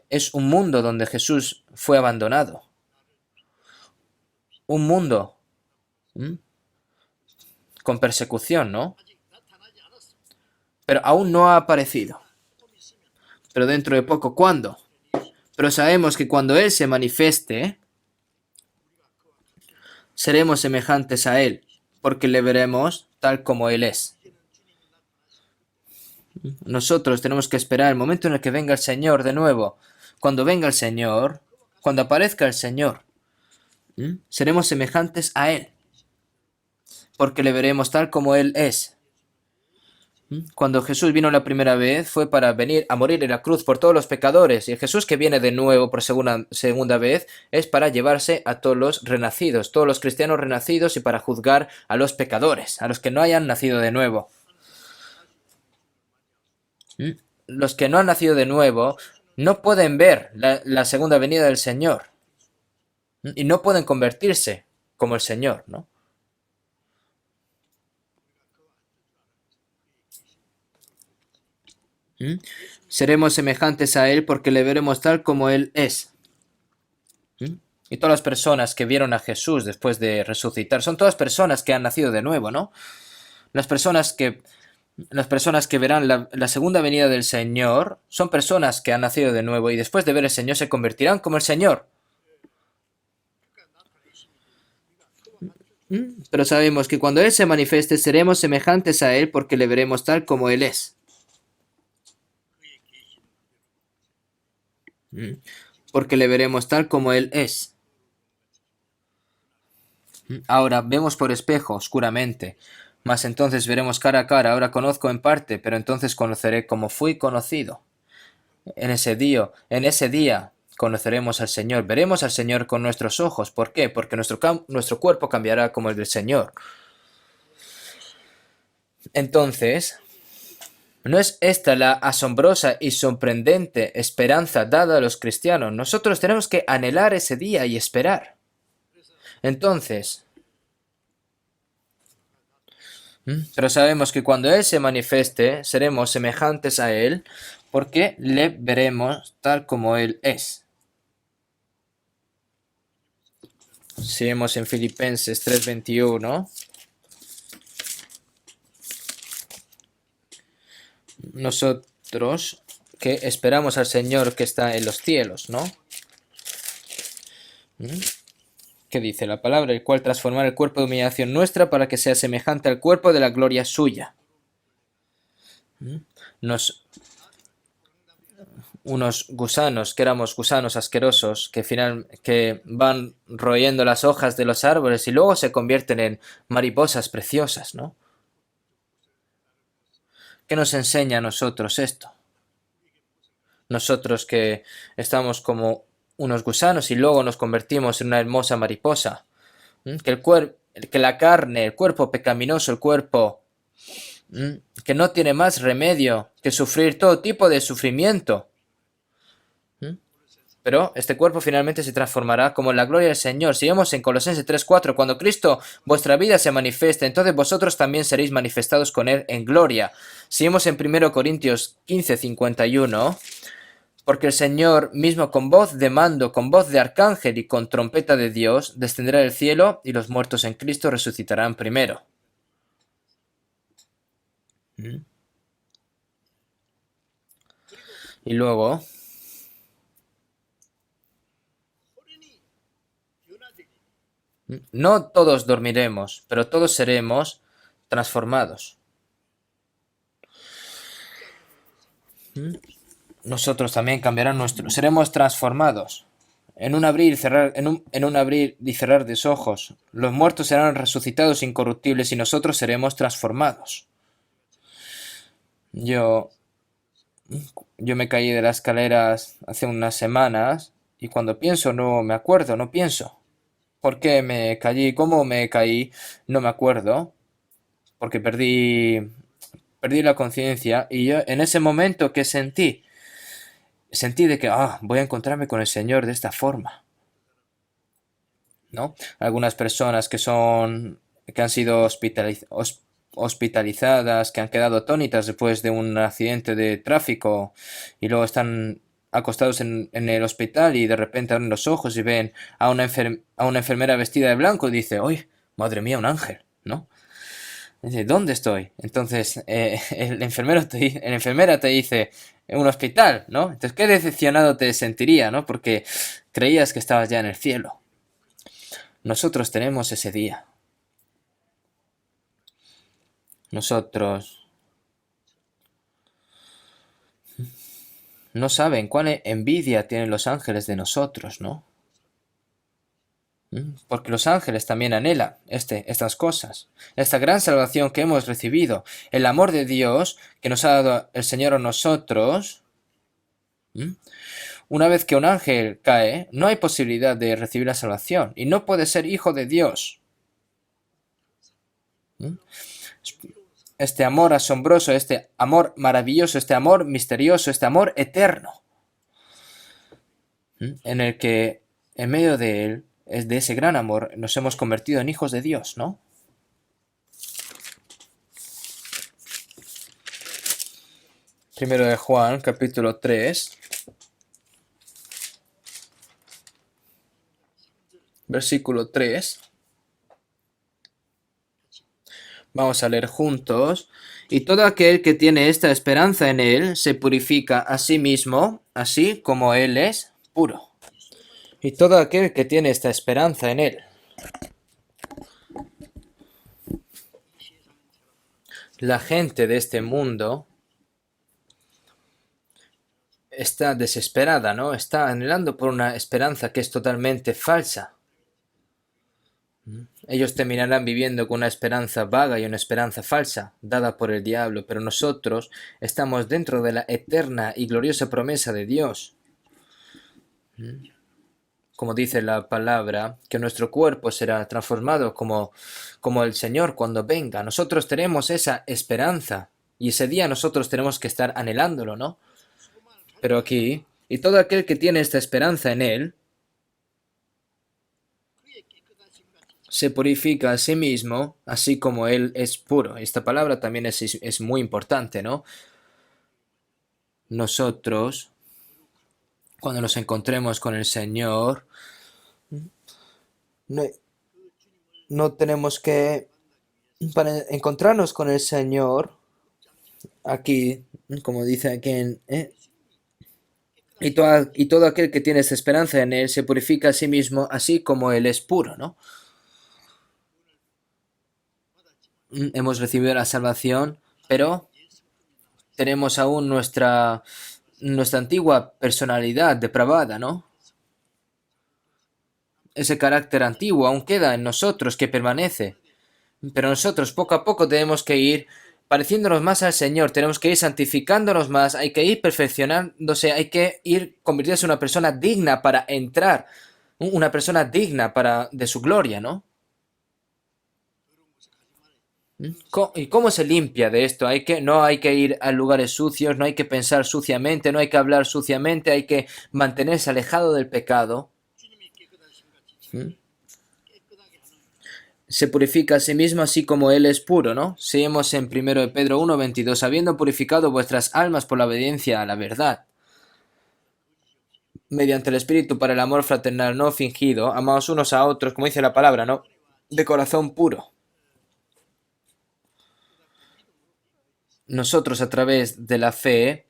es un mundo donde Jesús fue abandonado. Un mundo con persecución, ¿no? Pero aún no ha aparecido. Pero dentro de poco, ¿cuándo? Pero sabemos que cuando Él se manifieste, seremos semejantes a Él, porque le veremos tal como Él es. Nosotros tenemos que esperar el momento en el que venga el Señor de nuevo. Cuando venga el Señor, cuando aparezca el Señor, seremos semejantes a Él, porque le veremos tal como Él es. Cuando Jesús vino la primera vez fue para venir a morir en la cruz por todos los pecadores, y el Jesús que viene de nuevo por segunda vez es para llevarse a todos los renacidos, todos los cristianos renacidos, y para juzgar a los pecadores, a los que no hayan nacido de nuevo. Los que no han nacido de nuevo no pueden ver la segunda venida del Señor y no pueden convertirse como el Señor, ¿no? Seremos semejantes a Él porque le veremos tal como Él es. Y todas las personas que vieron a Jesús después de resucitar son todas personas que han nacido de nuevo, ¿no? Las personas que verán la segunda venida del Señor son personas que han nacido de nuevo y después de ver al Señor se convertirán como el Señor. Pero sabemos que cuando Él se manifieste seremos semejantes a Él porque le veremos tal como Él es. Porque le veremos tal como Él es. Ahora vemos por espejo, oscuramente, mas entonces veremos cara a cara. Ahora conozco en parte, pero entonces conoceré como fui conocido. En ese día conoceremos al Señor, veremos al Señor con nuestros ojos. ¿Por qué? Porque nuestro cuerpo cambiará como el del Señor. Entonces, ¿no es esta la asombrosa y sorprendente esperanza dada a los cristianos? Nosotros tenemos que anhelar ese día y esperar. Entonces, pero sabemos que cuando Él se manifieste, seremos semejantes a Él, porque le veremos tal como Él es. Si vemos en Filipenses 3:21, nosotros que esperamos al Señor que está en los cielos, ¿no? ¿Qué dice la palabra? El cual transformará el cuerpo de humillación nuestra para que sea semejante al cuerpo de la gloria suya. Unos gusanos, que éramos gusanos asquerosos, que van royendo las hojas de los árboles y luego se convierten en mariposas preciosas, ¿no? ¿Qué nos enseña a nosotros esto? Nosotros que estamos como unos gusanos y luego nos convertimos en una hermosa mariposa. Que la carne, el cuerpo pecaminoso, el cuerpo que no tiene más remedio que sufrir todo tipo de sufrimiento. Pero este cuerpo finalmente se transformará como en la gloria del Señor. Si vemos en Colosenses 3:4, cuando Cristo vuestra vida se manifieste, entonces vosotros también seréis manifestados con Él en gloria. Si vemos en 1 Corintios 15:51, porque el Señor mismo con voz de mando, con voz de arcángel y con trompeta de Dios, descenderá del cielo y los muertos en Cristo resucitarán primero. Y luego, no todos dormiremos, pero todos seremos transformados. Nosotros también seremos transformados. En un abrir y cerrar, en un abrir y cerrar de ojos, los muertos serán resucitados incorruptibles y nosotros seremos transformados. Yo me caí de las escaleras hace unas semanas y cuando pienso no me acuerdo, no pienso. ¿Por qué me caí? ¿Cómo me caí? No me acuerdo. Porque perdí la conciencia y yo en ese momento que sentí de que voy a encontrarme con el Señor de esta forma, ¿no? Algunas personas que han sido hospitalizadas, que han quedado atónitas después de un accidente de tráfico y luego están acostados en el hospital y de repente abren los ojos y ven a una enfermera vestida de blanco y dice, ¡ay, madre mía, un ángel!, ¿no? Dice, ¿dónde estoy? Entonces, la enfermera te dice, en un hospital, ¿no? Entonces, qué decepcionado te sentiría, ¿no? Porque creías que estabas ya en el cielo. Nosotros tenemos ese día. Nosotros no saben cuál envidia tienen los ángeles de nosotros, ¿no? Porque los ángeles también anhelan estas cosas, esta gran salvación que hemos recibido, el amor de Dios que nos ha dado el Señor a nosotros. Una vez que un ángel cae, no hay posibilidad de recibir la salvación y no puede ser hijo de Dios. Este amor asombroso, este amor maravilloso, este amor misterioso, este amor eterno, en el que en medio de él, de ese gran amor, nos hemos convertido en hijos de Dios, ¿no? Primero de Juan, capítulo 3, versículo 3. Vamos a leer juntos. Y todo aquel que tiene esta esperanza en Él se purifica a sí mismo, así como Él es puro. Y todo aquel que tiene esta esperanza en Él. La gente de este mundo está desesperada, ¿no? Está anhelando por una esperanza que es totalmente falsa. Ellos terminarán viviendo con una esperanza vaga y una esperanza falsa, dada por el diablo, pero nosotros estamos dentro de la eterna y gloriosa promesa de Dios. Como dice la palabra, que nuestro cuerpo será transformado como el Señor cuando venga. Nosotros tenemos esa esperanza y ese día nosotros tenemos que estar anhelándolo, ¿no? Pero aquí, y todo aquel que tiene esta esperanza en Él, se purifica a sí mismo, así como Él es puro. Esta palabra también es muy importante, ¿no? Nosotros, cuando nos encontremos con el Señor, no, no tenemos que, para encontrarnos con el Señor, aquí, como dice aquí y todo aquel que tiene esta esperanza en Él se purifica a sí mismo, así como Él es puro, ¿no? Hemos recibido la salvación, pero tenemos aún nuestra antigua personalidad depravada, ¿no? Ese carácter antiguo aún queda en nosotros que permanece. Pero nosotros poco a poco tenemos que ir pareciéndonos más al Señor, tenemos que ir santificándonos más, hay que ir perfeccionándose, hay que ir convirtiéndose en una persona digna para entrar, una persona digna de su gloria, ¿no? ¿Y cómo se limpia de esto? No hay que ir a lugares sucios, no hay que pensar suciamente, no hay que hablar suciamente, hay que mantenerse alejado del pecado. Se purifica a sí mismo así como Él es puro, ¿no? Seguimos en 1 de Pedro 1:22, habiendo purificado vuestras almas por la obediencia a la verdad, mediante el Espíritu para el amor fraternal no fingido, amaos unos a otros, como dice la palabra, ¿no? De corazón puro. Nosotros a través de la fe,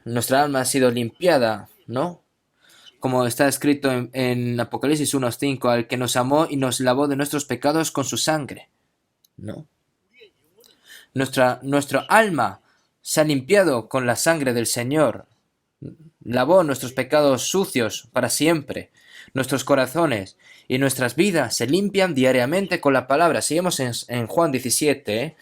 nuestra alma ha sido limpiada, ¿no? Como está escrito en Apocalipsis 1:5, al que nos amó y nos lavó de nuestros pecados con su sangre, ¿no? Nuestra alma se ha limpiado con la sangre del Señor, lavó nuestros pecados sucios para siempre. Nuestros corazones y nuestras vidas se limpian diariamente con la palabra. Seguimos en Juan 17,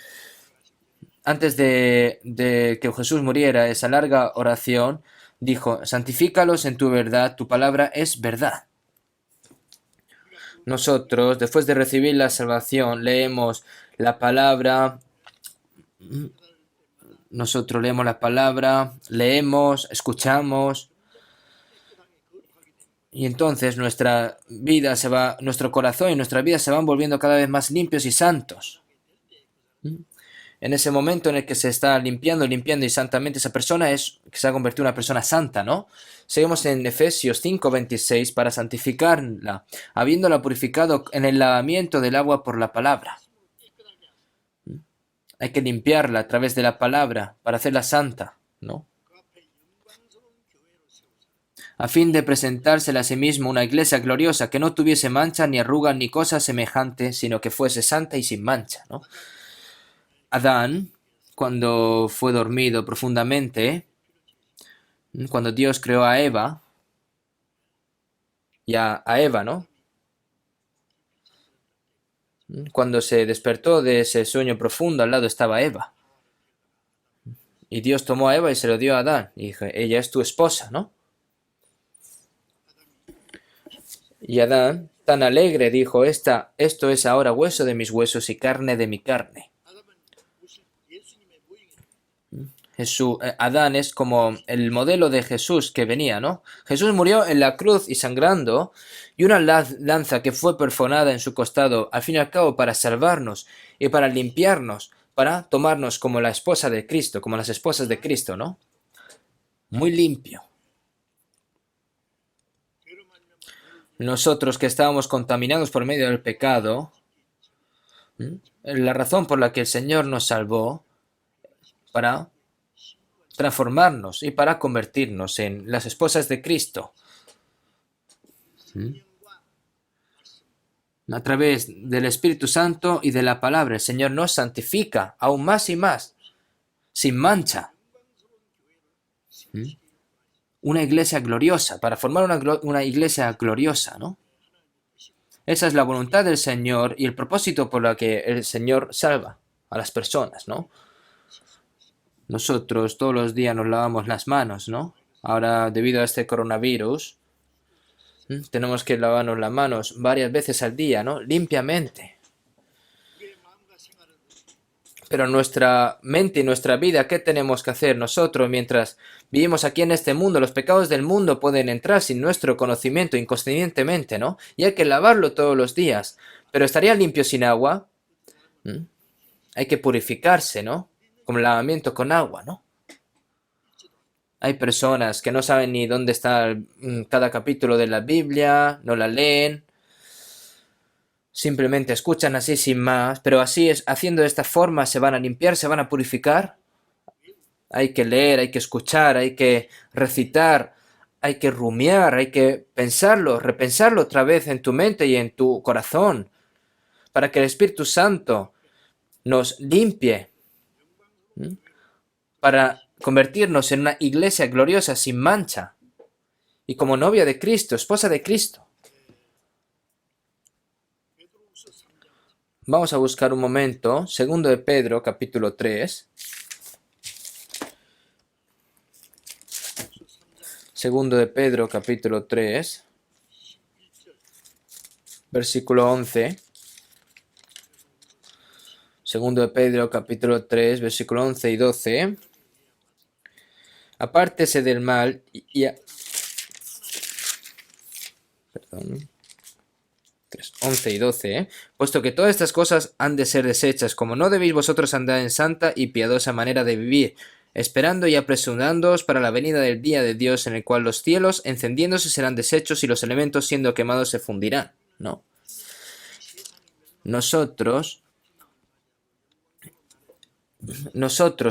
antes de que Jesús muriera, esa larga oración, dijo, santifícalos en tu verdad, tu palabra es verdad. Nosotros, después de recibir la salvación, leemos la palabra, leemos, escuchamos, y entonces nuestro corazón y nuestra vida se van volviendo cada vez más limpios y santos. En ese momento en el que se está limpiando y santamente esa persona es que se ha convertido en una persona santa, ¿no? Seguimos en Efesios 5:26 para santificarla, habiéndola purificado en el lavamiento del agua por la palabra. Hay que limpiarla a través de la palabra para hacerla santa, ¿no? A fin de presentársela a sí mismo una iglesia gloriosa que no tuviese mancha ni arruga ni cosa semejante, sino que fuese santa y sin mancha, ¿no? Adán, cuando fue dormido profundamente, cuando Dios creó a Eva, y a Eva, ¿no? Cuando se despertó de ese sueño profundo, al lado estaba Eva. Y Dios tomó a Eva y se lo dio a Adán. Y dijo, ella es tu esposa, ¿no? Y Adán, tan alegre, dijo, esto es ahora hueso de mis huesos y carne de mi carne. Adán es como el modelo de Jesús que venía, ¿no? Jesús murió en la cruz y sangrando, y una lanza que fue perforada en su costado, al fin y al cabo, para salvarnos y para limpiarnos, para tomarnos como la esposa de Cristo, como las esposas de Cristo, ¿no? Muy limpio. Nosotros que estábamos contaminados por medio del pecado, la razón por la que el Señor nos salvó, para transformarnos y para convertirnos en las esposas de Cristo. A través del Espíritu Santo y de la palabra, el Señor nos santifica aún más y más, sin mancha. Una iglesia gloriosa, para formar una iglesia gloriosa, ¿no? Esa es la voluntad del Señor y el propósito por el que el Señor salva a las personas, ¿no? Nosotros todos los días nos lavamos las manos, ¿no? Ahora, debido a este coronavirus, Tenemos que lavarnos las manos varias veces al día, ¿no? Limpiamente. Pero nuestra mente y nuestra vida, ¿qué tenemos que hacer nosotros mientras vivimos aquí en este mundo? Los pecados del mundo pueden entrar sin nuestro conocimiento inconscientemente, ¿no? Y hay que lavarlo todos los días. Pero ¿estaría limpio sin agua? ¿Mm? Hay que purificarse, ¿no? Como el lavamiento con agua, ¿no? Hay personas que no saben ni dónde está cada capítulo de la Biblia, no la leen, simplemente escuchan así sin más, pero así es, haciendo de esta forma se van a limpiar, se van a purificar. Hay que leer, hay que escuchar, hay que recitar, hay que rumiar, hay que pensarlo, repensarlo otra vez en tu mente y en tu corazón, para que el Espíritu Santo nos limpie, para convertirnos en una iglesia gloriosa sin mancha y como novia de Cristo, esposa de Cristo. Vamos a buscar un momento, segundo de Pedro, capítulo 3. Segundo de Pedro, capítulo 3, versículo 11. Segundo de Pedro, capítulo 3, versículo 11 y 12. Apártese del mal Perdón. 3, 11 y 12. Puesto que todas estas cosas han de ser deshechas, como no debéis vosotros andar en santa y piadosa manera de vivir, esperando y apresurándoos para la venida del día de Dios, en el cual los cielos encendiéndose serán deshechos y los elementos siendo quemados se fundirán. No. Nosotros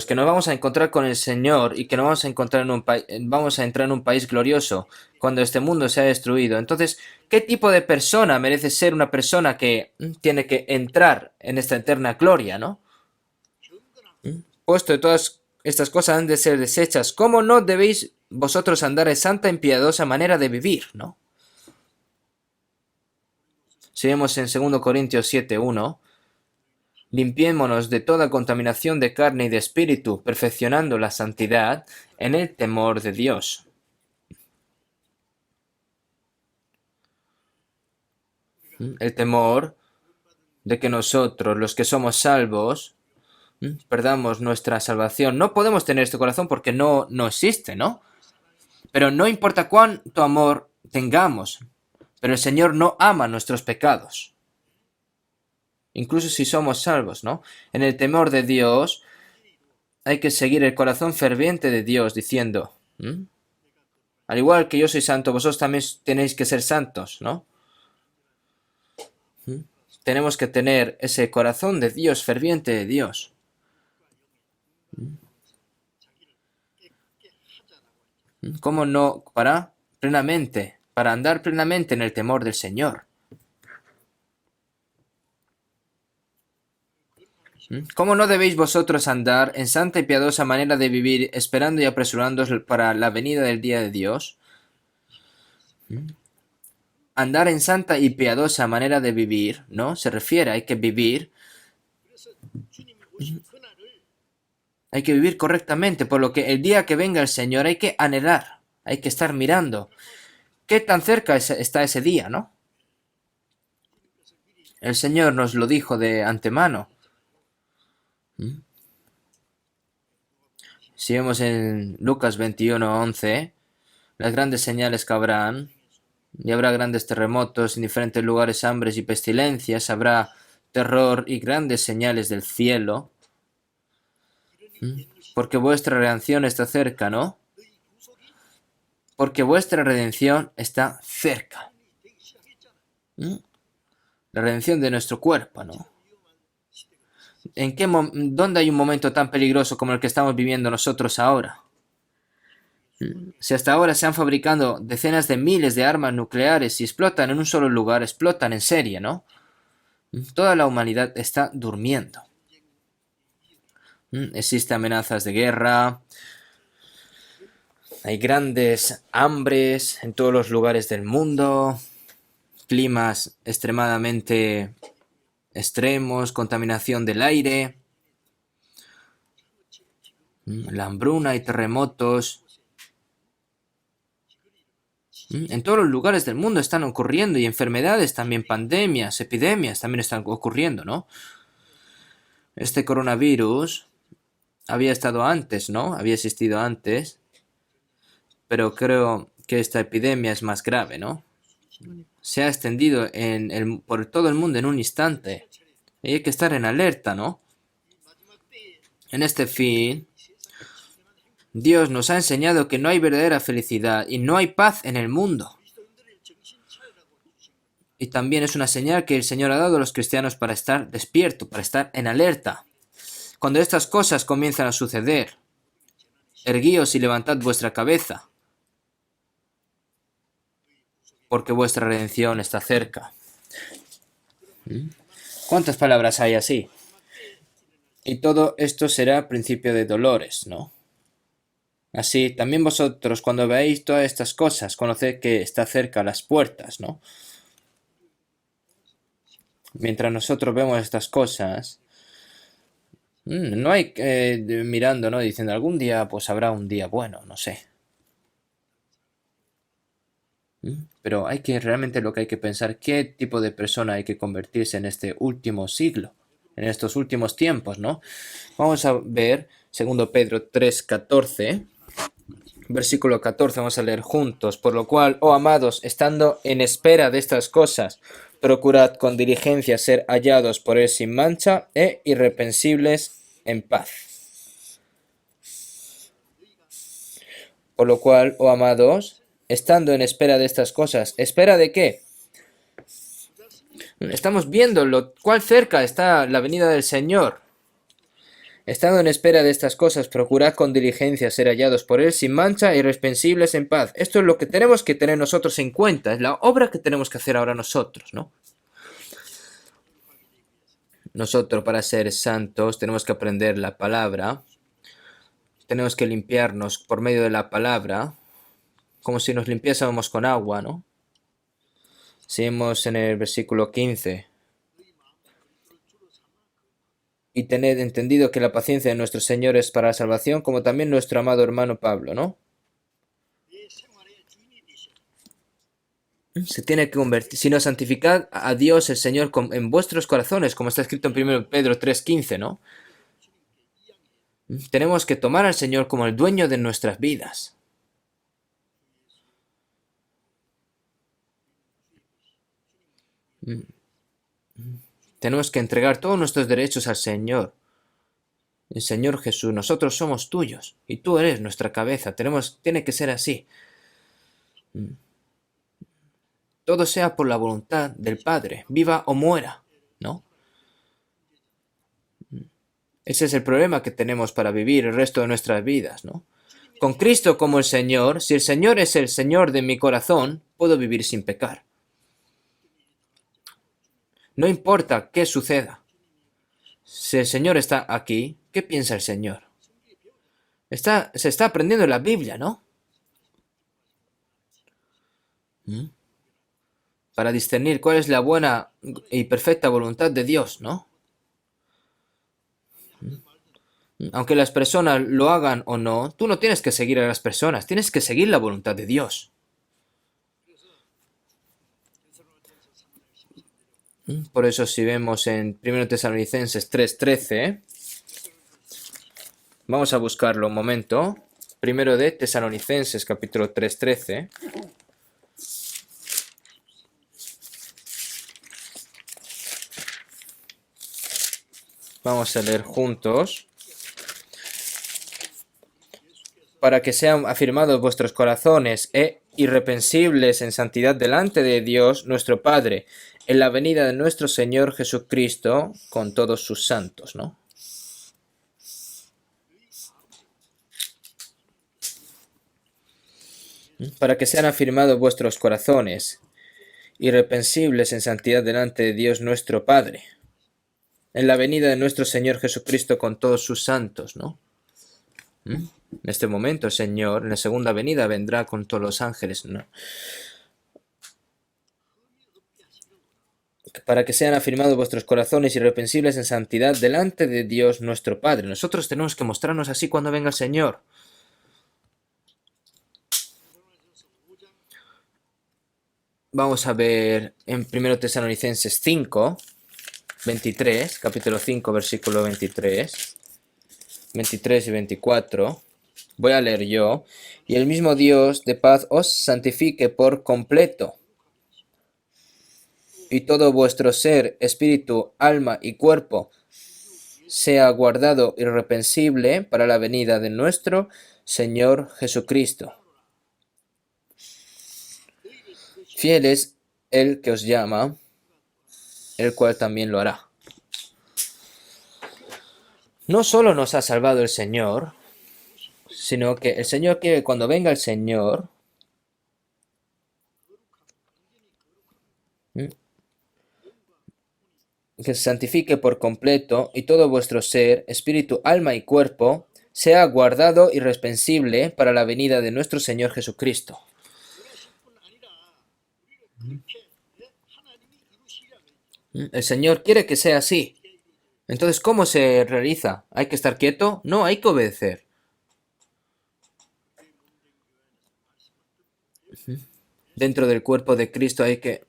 que nos vamos a encontrar con el Señor y que nos vamos a encontrar vamos a entrar en un país glorioso cuando este mundo sea destruido. Entonces, ¿qué tipo de persona merece ser una persona que tiene que entrar en esta eterna gloria, no? Puesto que todas estas cosas han de ser deshechas, ¿cómo no debéis vosotros andar en santa y piadosa manera de vivir, no? Si vemos en 2 Corintios 7:1, limpiémonos de toda contaminación de carne y de espíritu, perfeccionando la santidad en el temor de Dios. El temor de que nosotros, los que somos salvos, perdamos nuestra salvación. No podemos tener este corazón porque no existe, ¿no? Pero no importa cuánto amor tengamos, pero el Señor no ama nuestros pecados. Incluso si somos salvos, ¿no? En el temor de Dios hay que seguir el corazón ferviente de Dios diciendo, al igual que yo soy santo, vosotros también tenéis que ser santos, ¿no? Tenemos que tener ese corazón de Dios, ferviente de Dios. ¿Cómo no? Para andar plenamente en el temor del Señor. ¿Cómo no debéis vosotros andar en santa y piadosa manera de vivir, esperando y apresurándoos para la venida del día de Dios? Andar en santa y piadosa manera de vivir, ¿no? Se refiere, hay que vivir correctamente, por lo que el día que venga el Señor hay que anhelar, hay que estar mirando. ¿Qué tan cerca está ese día, no? El Señor nos lo dijo de antemano. Si vemos en Lucas 21:11, las grandes señales que habrán, y habrá grandes terremotos en diferentes lugares, hambres y pestilencias, habrá terror y grandes señales del cielo, porque vuestra redención está cerca, ¿no? Porque vuestra redención está cerca. La redención de nuestro cuerpo, ¿no? ¿Dónde hay un momento tan peligroso como el que estamos viviendo nosotros ahora? Si hasta ahora se han fabricado decenas de miles de armas nucleares y explotan en un solo lugar, explotan en serie, ¿no? Toda la humanidad está durmiendo. Existen amenazas de guerra, hay grandes hambres en todos los lugares del mundo, climas extremadamente extremos, contaminación del aire, la hambruna y terremotos. En todos los lugares del mundo están ocurriendo y enfermedades también, pandemias, epidemias también están ocurriendo, ¿no? Este coronavirus había estado antes, ¿no? Había existido antes, pero creo que esta epidemia es más grave, ¿no? Se ha extendido por todo el mundo en un instante. Y hay que estar en alerta, ¿no? En este fin, Dios nos ha enseñado que no hay verdadera felicidad y no hay paz en el mundo. Y también es una señal que el Señor ha dado a los cristianos para estar despierto, para estar en alerta. Cuando estas cosas comienzan a suceder, erguíos y levantad vuestra cabeza, porque vuestra redención está cerca. ¿Cuántas palabras hay así? Y todo esto será principio de dolores, ¿no? Así, también vosotros, cuando veáis todas estas cosas, conoced que está cerca las puertas, ¿no? Mientras nosotros vemos estas cosas, no hay mirando, ¿no? Diciendo, algún día, pues habrá un día bueno, no sé. Pero hay que, realmente lo que hay que pensar, qué tipo de persona hay que convertirse en este último siglo, en estos últimos tiempos, ¿no? Vamos a ver, segundo Pedro 3:14. Versículo 14, vamos a leer juntos. Por lo cual, oh amados, estando en espera de estas cosas, procurad con diligencia ser hallados por él sin mancha e irreprensibles en paz. Por lo cual, oh amados, estando en espera de estas cosas, ¿espera de qué? Estamos viendo lo cual cerca está la venida del Señor. Estando en espera de estas cosas, procurad con diligencia ser hallados por él sin mancha e irreprensibles en paz. Esto es lo que tenemos que tener nosotros en cuenta, es la obra que tenemos que hacer ahora nosotros, ¿no? Nosotros, para ser santos, tenemos que aprender la palabra, tenemos que limpiarnos por medio de la palabra, como si nos limpiásemos con agua, ¿no? Seguimos en el versículo 15. Y tened entendido que la paciencia de nuestro Señor es para la salvación, como también nuestro amado hermano Pablo, ¿no? Se tiene que convertir, sino santificad a Dios el Señor en vuestros corazones, como está escrito en 1 Pedro 3:15, ¿no? Tenemos que tomar al Señor como el dueño de nuestras vidas. Tenemos que entregar todos nuestros derechos al Señor. El Señor Jesús, nosotros somos tuyos y tú eres nuestra cabeza. Tiene que ser así. Todo sea por la voluntad del Padre, viva o muera, ¿no? Ese es el problema que tenemos para vivir el resto de nuestras vidas, ¿no? Con Cristo como el Señor, si el Señor es el Señor de mi corazón, puedo vivir sin pecar. No importa qué suceda. Si el Señor está aquí, ¿qué piensa el Señor? Se está aprendiendo la Biblia, ¿no? Para discernir cuál es la buena y perfecta voluntad de Dios, ¿no? Aunque las personas lo hagan o no, tú no tienes que seguir a las personas, tienes que seguir la voluntad de Dios. Por eso si vemos en 1 Tesalonicenses 3:13, vamos a buscarlo un momento. 1 de Tesalonicenses capítulo 3:13. Vamos a leer juntos. Para que sean afirmados vuestros corazones e irreprensibles en santidad delante de Dios nuestro Padre, en la venida de nuestro Señor Jesucristo con todos sus santos, ¿no? Para que sean afirmados vuestros corazones, irreprensibles en santidad delante de Dios nuestro Padre, en la venida de nuestro Señor Jesucristo con todos sus santos, ¿no? En este momento el Señor, en la segunda venida, vendrá con todos los ángeles, ¿no? Para que sean afirmados vuestros corazones irreprensibles en santidad delante de Dios nuestro Padre. Nosotros tenemos que mostrarnos así cuando venga el Señor. vamos a ver en 1 Tesalonicenses 5, 23, capítulo 5, versículo 23, 23 y 24. Voy a leer yo. Y el mismo Dios de paz os santifique por completo, y todo vuestro ser, espíritu, alma y cuerpo sea guardado irreprensible para la venida de nuestro Señor Jesucristo. Fiel es el que os llama, el cual también lo hará. No solo nos ha salvado el Señor, sino que el Señor quiere que cuando venga el Señor, que se santifique por completo y todo vuestro ser, espíritu, alma y cuerpo, sea guardado irreprensible para la venida de nuestro Señor Jesucristo. El Señor quiere que sea así. Entonces, ¿cómo se realiza? ¿Hay que estar quieto? No, hay que obedecer. Dentro del cuerpo de Cristo hay que...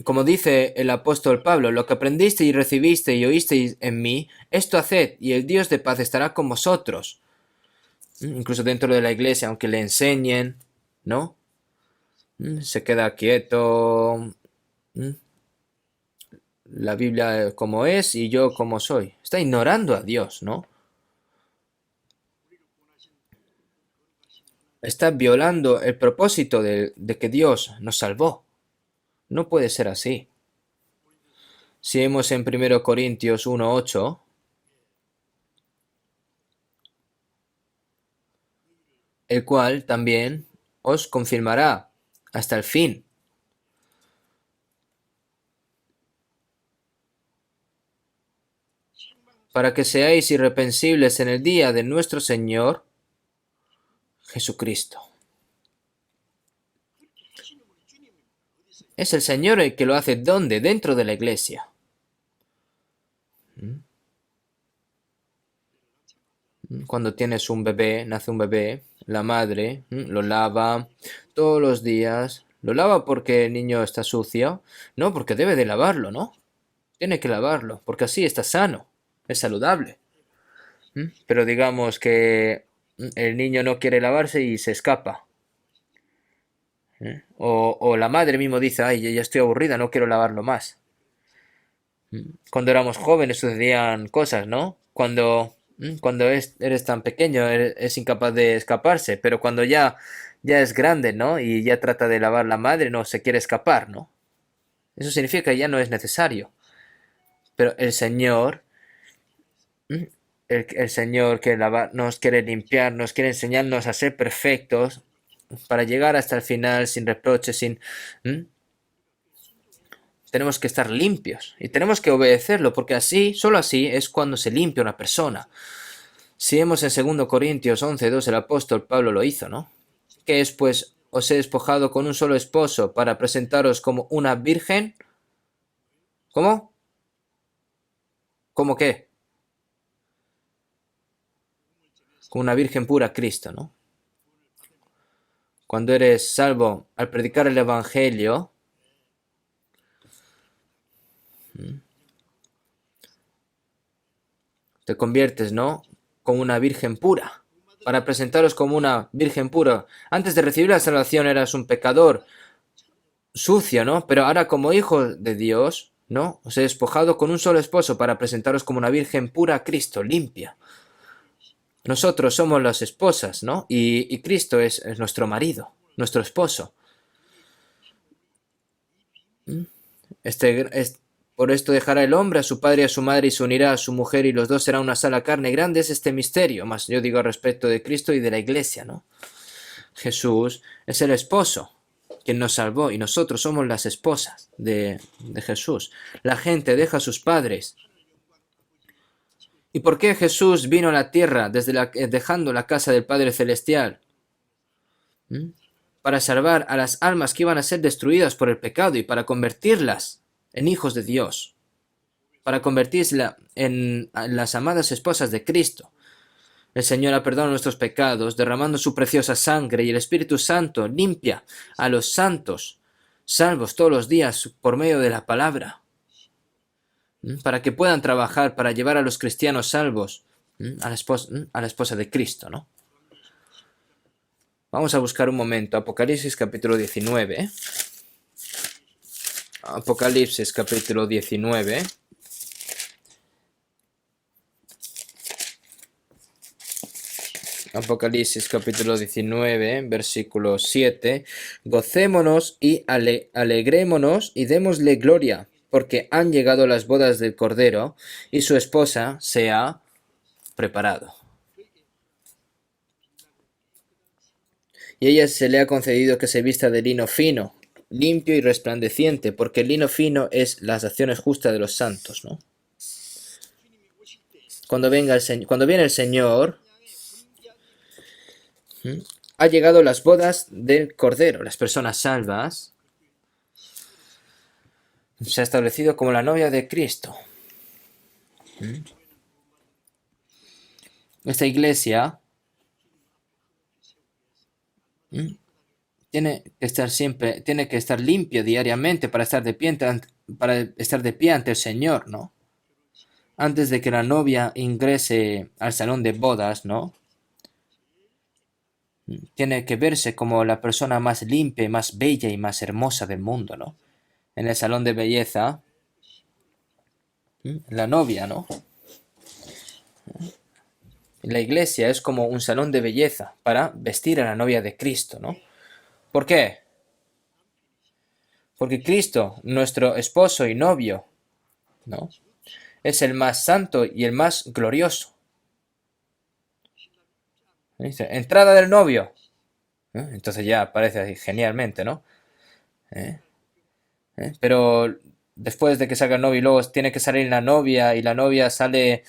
Como dice el apóstol Pablo, lo que aprendiste y recibiste y oísteis en mí, esto haced, y el Dios de paz estará con vosotros. Incluso dentro de la iglesia, aunque le enseñen, ¿no? Se queda quieto. La Biblia como es y yo como soy. Está ignorando a Dios, ¿no? Está violando el propósito de que Dios nos salvó. No puede ser así. Si vemos en 1 Corintios 1:8, el cual también os confirmará hasta el fin. Para que seáis irreprensibles en el día de nuestro Señor Jesucristo. Es el Señor el que lo hace. ¿Dónde? Dentro de la iglesia. Cuando tienes un bebé, nace un bebé, la madre lo lava todos los días. ¿Lo lava porque el niño está sucio? No, porque debe de lavarlo, ¿no? Tiene que lavarlo, porque así está sano, es saludable. Pero digamos que el niño no quiere lavarse y se escapa. O la madre mismo dice, ay, ya estoy aburrida, no quiero lavarlo más. Cuando éramos jóvenes sucedían cosas, ¿no? Cuando eres tan pequeño es incapaz de escaparse, pero cuando ya es grande, ¿no? Y ya trata de lavar la madre, no se quiere escapar, ¿no? Eso significa que ya no es necesario. Pero el Señor, el Señor quiere nos quiere limpiar, nos quiere enseñarnos a ser perfectos para llegar hasta el final sin reproches, sin... Tenemos que estar limpios y tenemos que obedecerlo, porque así, solo así es cuando se limpia una persona. Si vemos en 2 Corintios 11:2, el apóstol Pablo lo hizo, ¿no? Que es pues, os he despojado con un solo esposo para presentaros como una virgen. ¿Cómo? ¿Cómo qué? Como una virgen pura a Cristo, ¿no? Cuando eres salvo al predicar el Evangelio, te conviertes, ¿no? Como una virgen pura, para presentaros como una virgen pura. Antes de recibir la salvación eras un pecador sucio, ¿no? Pero ahora como hijo de Dios, ¿no? Os he despojado con un solo esposo para presentaros como una virgen pura a Cristo, limpia. Nosotros somos las esposas, ¿no? Y Cristo es nuestro marido, nuestro esposo. Por esto dejará el hombre a su padre y a su madre y se unirá a su mujer y los dos serán una sola carne. Grande es este misterio, más yo digo respecto de Cristo y de la iglesia, ¿no? Jesús es el esposo quien nos salvó y nosotros somos las esposas de Jesús. La gente deja a sus padres. ¿Y por qué Jesús vino a la tierra dejando la casa del Padre Celestial? Para salvar a las almas que iban a ser destruidas por el pecado y para convertirlas en hijos de Dios, para convertirlas en las amadas esposas de Cristo. El Señor ha perdonado nuestros pecados, derramando su preciosa sangre, y el Espíritu Santo limpia a los santos, salvos todos los días por medio de la palabra, para que puedan trabajar para llevar a los cristianos salvos a la esposa de Cristo, ¿no? Vamos a buscar un momento, Apocalipsis capítulo 19. Apocalipsis capítulo 19. Apocalipsis capítulo 19, versículo 7. Gocémonos y alegrémonos y démosle gloria, porque han llegado las bodas del Cordero y su esposa se ha preparado. Y a ella se le ha concedido que se vista de lino fino, limpio y resplandeciente, porque el lino fino es las acciones justas de los santos, ¿no? Cuando viene el Señor, ha llegado las bodas del Cordero. Las personas salvas se ha establecido como la novia de Cristo. Esta iglesia tiene que estar limpio diariamente para estar de pie ante el Señor, ¿no? Antes de que la novia ingrese al salón de bodas, ¿no? Tiene que verse como la persona más limpia, más bella y más hermosa del mundo, ¿no? En el salón de belleza, la novia, ¿no? La iglesia es como un salón de belleza para vestir a la novia de Cristo, ¿no? ¿Por qué? Porque Cristo, nuestro esposo y novio, ¿no? Es el más santo y el más glorioso. Dice, entrada del novio. Entonces ya aparece así genialmente, ¿no? Pero después de que salga el novio y luego tiene que salir la novia y la novia sale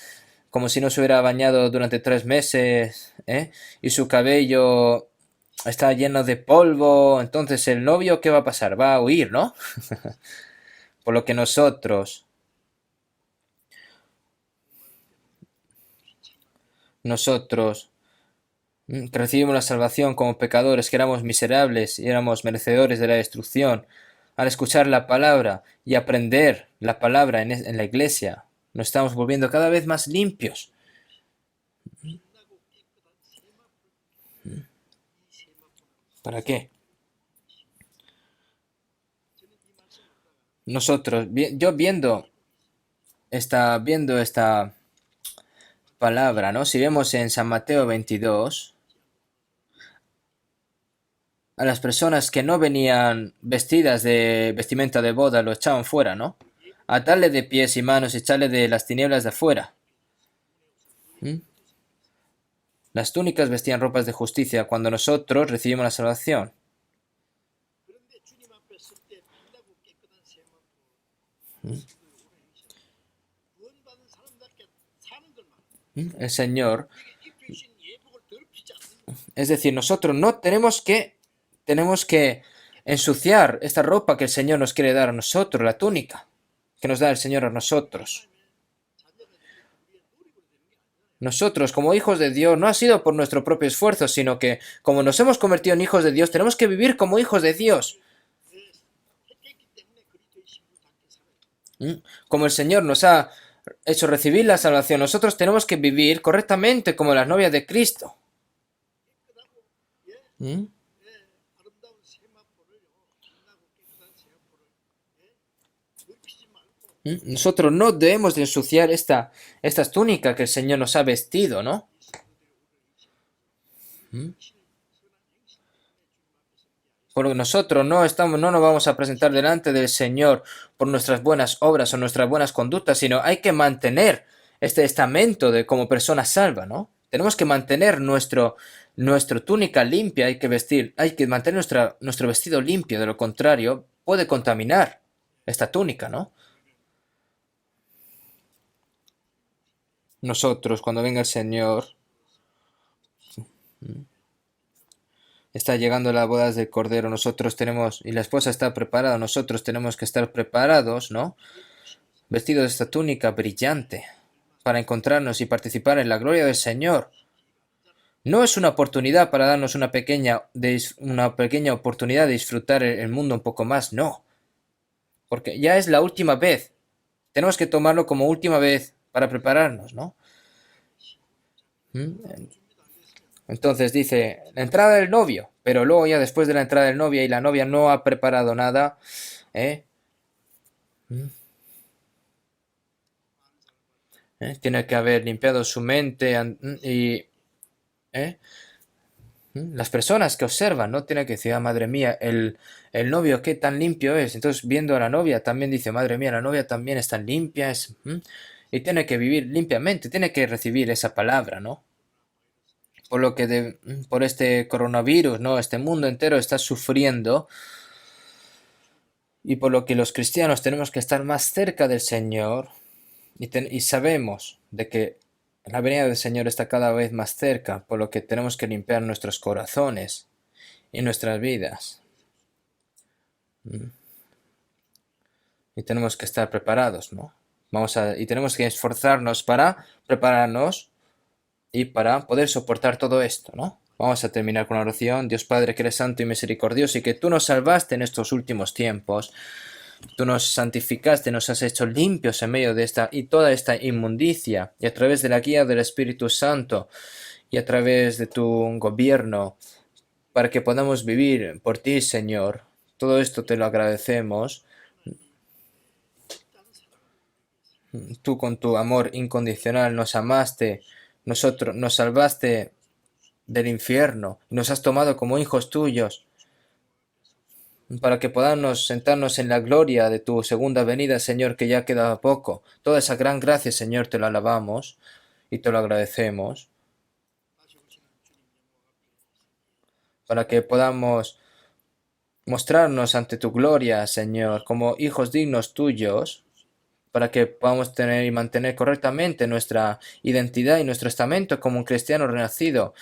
como si no se hubiera bañado durante 3 meses, y su cabello está lleno de polvo, entonces el novio, ¿qué va a pasar? Va a huir, ¿no? Por lo que nosotros que recibimos la salvación como pecadores, que éramos miserables y éramos merecedores de la destrucción, al escuchar la palabra y aprender la palabra en la iglesia, nos estamos volviendo cada vez más limpios. ¿Para qué? Nosotros, yo viendo esta palabra, ¿no? Si vemos en San Mateo 22, a las personas que no venían vestidas de vestimenta de boda lo echaban fuera, ¿no? Atarle de pies y manos y echarle de las tinieblas de afuera. Las túnicas vestían ropas de justicia cuando nosotros recibimos la salvación. El Señor, es decir, nosotros no tenemos que ensuciar esta ropa que el Señor nos quiere dar a nosotros, la túnica que nos da el Señor a nosotros. Nosotros, como hijos de Dios, no ha sido por nuestro propio esfuerzo, sino que como nos hemos convertido en hijos de Dios, tenemos que vivir como hijos de Dios. Como el Señor nos ha hecho recibir la salvación, nosotros tenemos que vivir correctamente como las novias de Cristo. Nosotros no debemos de ensuciar estas túnicas que el Señor nos ha vestido, ¿no? Porque nosotros no nos vamos a presentar delante del Señor por nuestras buenas obras o nuestras buenas conductas, sino hay que mantener este estamento de como persona salva, ¿no? Tenemos que mantener nuestra túnica limpia, hay que mantener nuestro vestido limpio, de lo contrario puede contaminar esta túnica, ¿no? Nosotros, cuando venga el Señor, está llegando las bodas del Cordero, y la esposa está preparada, nosotros tenemos que estar preparados, ¿no? Vestidos de esta túnica brillante, para encontrarnos y participar en la gloria del Señor. No es una oportunidad para darnos una pequeña oportunidad de disfrutar el mundo un poco más, no, porque ya es la última vez. Tenemos que tomarlo como última vez para prepararnos, ¿no? ¿Mm? Entonces dice, la entrada del novio, pero luego ya después de la entrada del novio y la novia no ha preparado nada, ¿eh? ¿Mm? Tiene que haber limpiado su mente y ¿eh? Las personas que observan, ¿no? Tienen que decir, ah, madre mía, el novio qué tan limpio es. Entonces, viendo a la novia, también dice, madre mía, la novia también es tan limpia, y tiene que vivir limpiamente, tiene que recibir esa palabra, ¿no? Por lo que por este coronavirus, ¿no? Este mundo entero está sufriendo y por lo que los cristianos tenemos que estar más cerca del Señor y sabemos de que la venida del Señor está cada vez más cerca, por lo que tenemos que limpiar nuestros corazones y nuestras vidas. Y tenemos que estar preparados, ¿no? Y tenemos que esforzarnos para prepararnos y para poder soportar todo esto, ¿no? Vamos a terminar con la oración. Dios Padre, que eres santo y misericordioso y que tú nos salvaste en estos últimos tiempos. Tú nos santificaste, nos has hecho limpios en medio de esta y toda esta inmundicia. Y a través de la guía del Espíritu Santo y a través de tu gobierno, para que podamos vivir por ti, Señor. Todo esto te lo agradecemos. Tú con tu amor incondicional nos amaste, nosotros nos salvaste del infierno y nos has tomado como hijos tuyos para que podamos sentarnos en la gloria de tu segunda venida, Señor, que ya queda poco. Toda esa gran gracia, Señor, te lo alabamos y te lo agradecemos para que podamos mostrarnos ante tu gloria, Señor, como hijos dignos tuyos, para que podamos tener y mantener correctamente nuestra identidad y nuestro estamento como un cristiano renacido.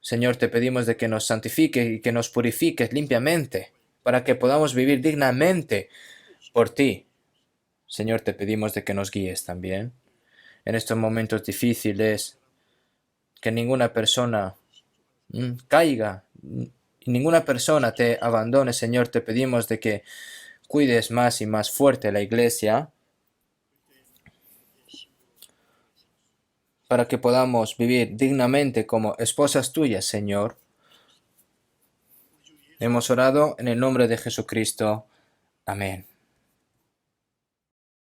Señor, te pedimos de que nos santifiques y que nos purifiques limpiamente, para que podamos vivir dignamente por ti. Señor, te pedimos de que nos guíes también en estos momentos difíciles, que ninguna persona caiga, y ninguna persona te abandone. Señor, te pedimos de que cuides más y más fuerte la iglesia, para que podamos vivir dignamente como esposas tuyas, Señor. Hemos orado en el nombre de Jesucristo. Amén.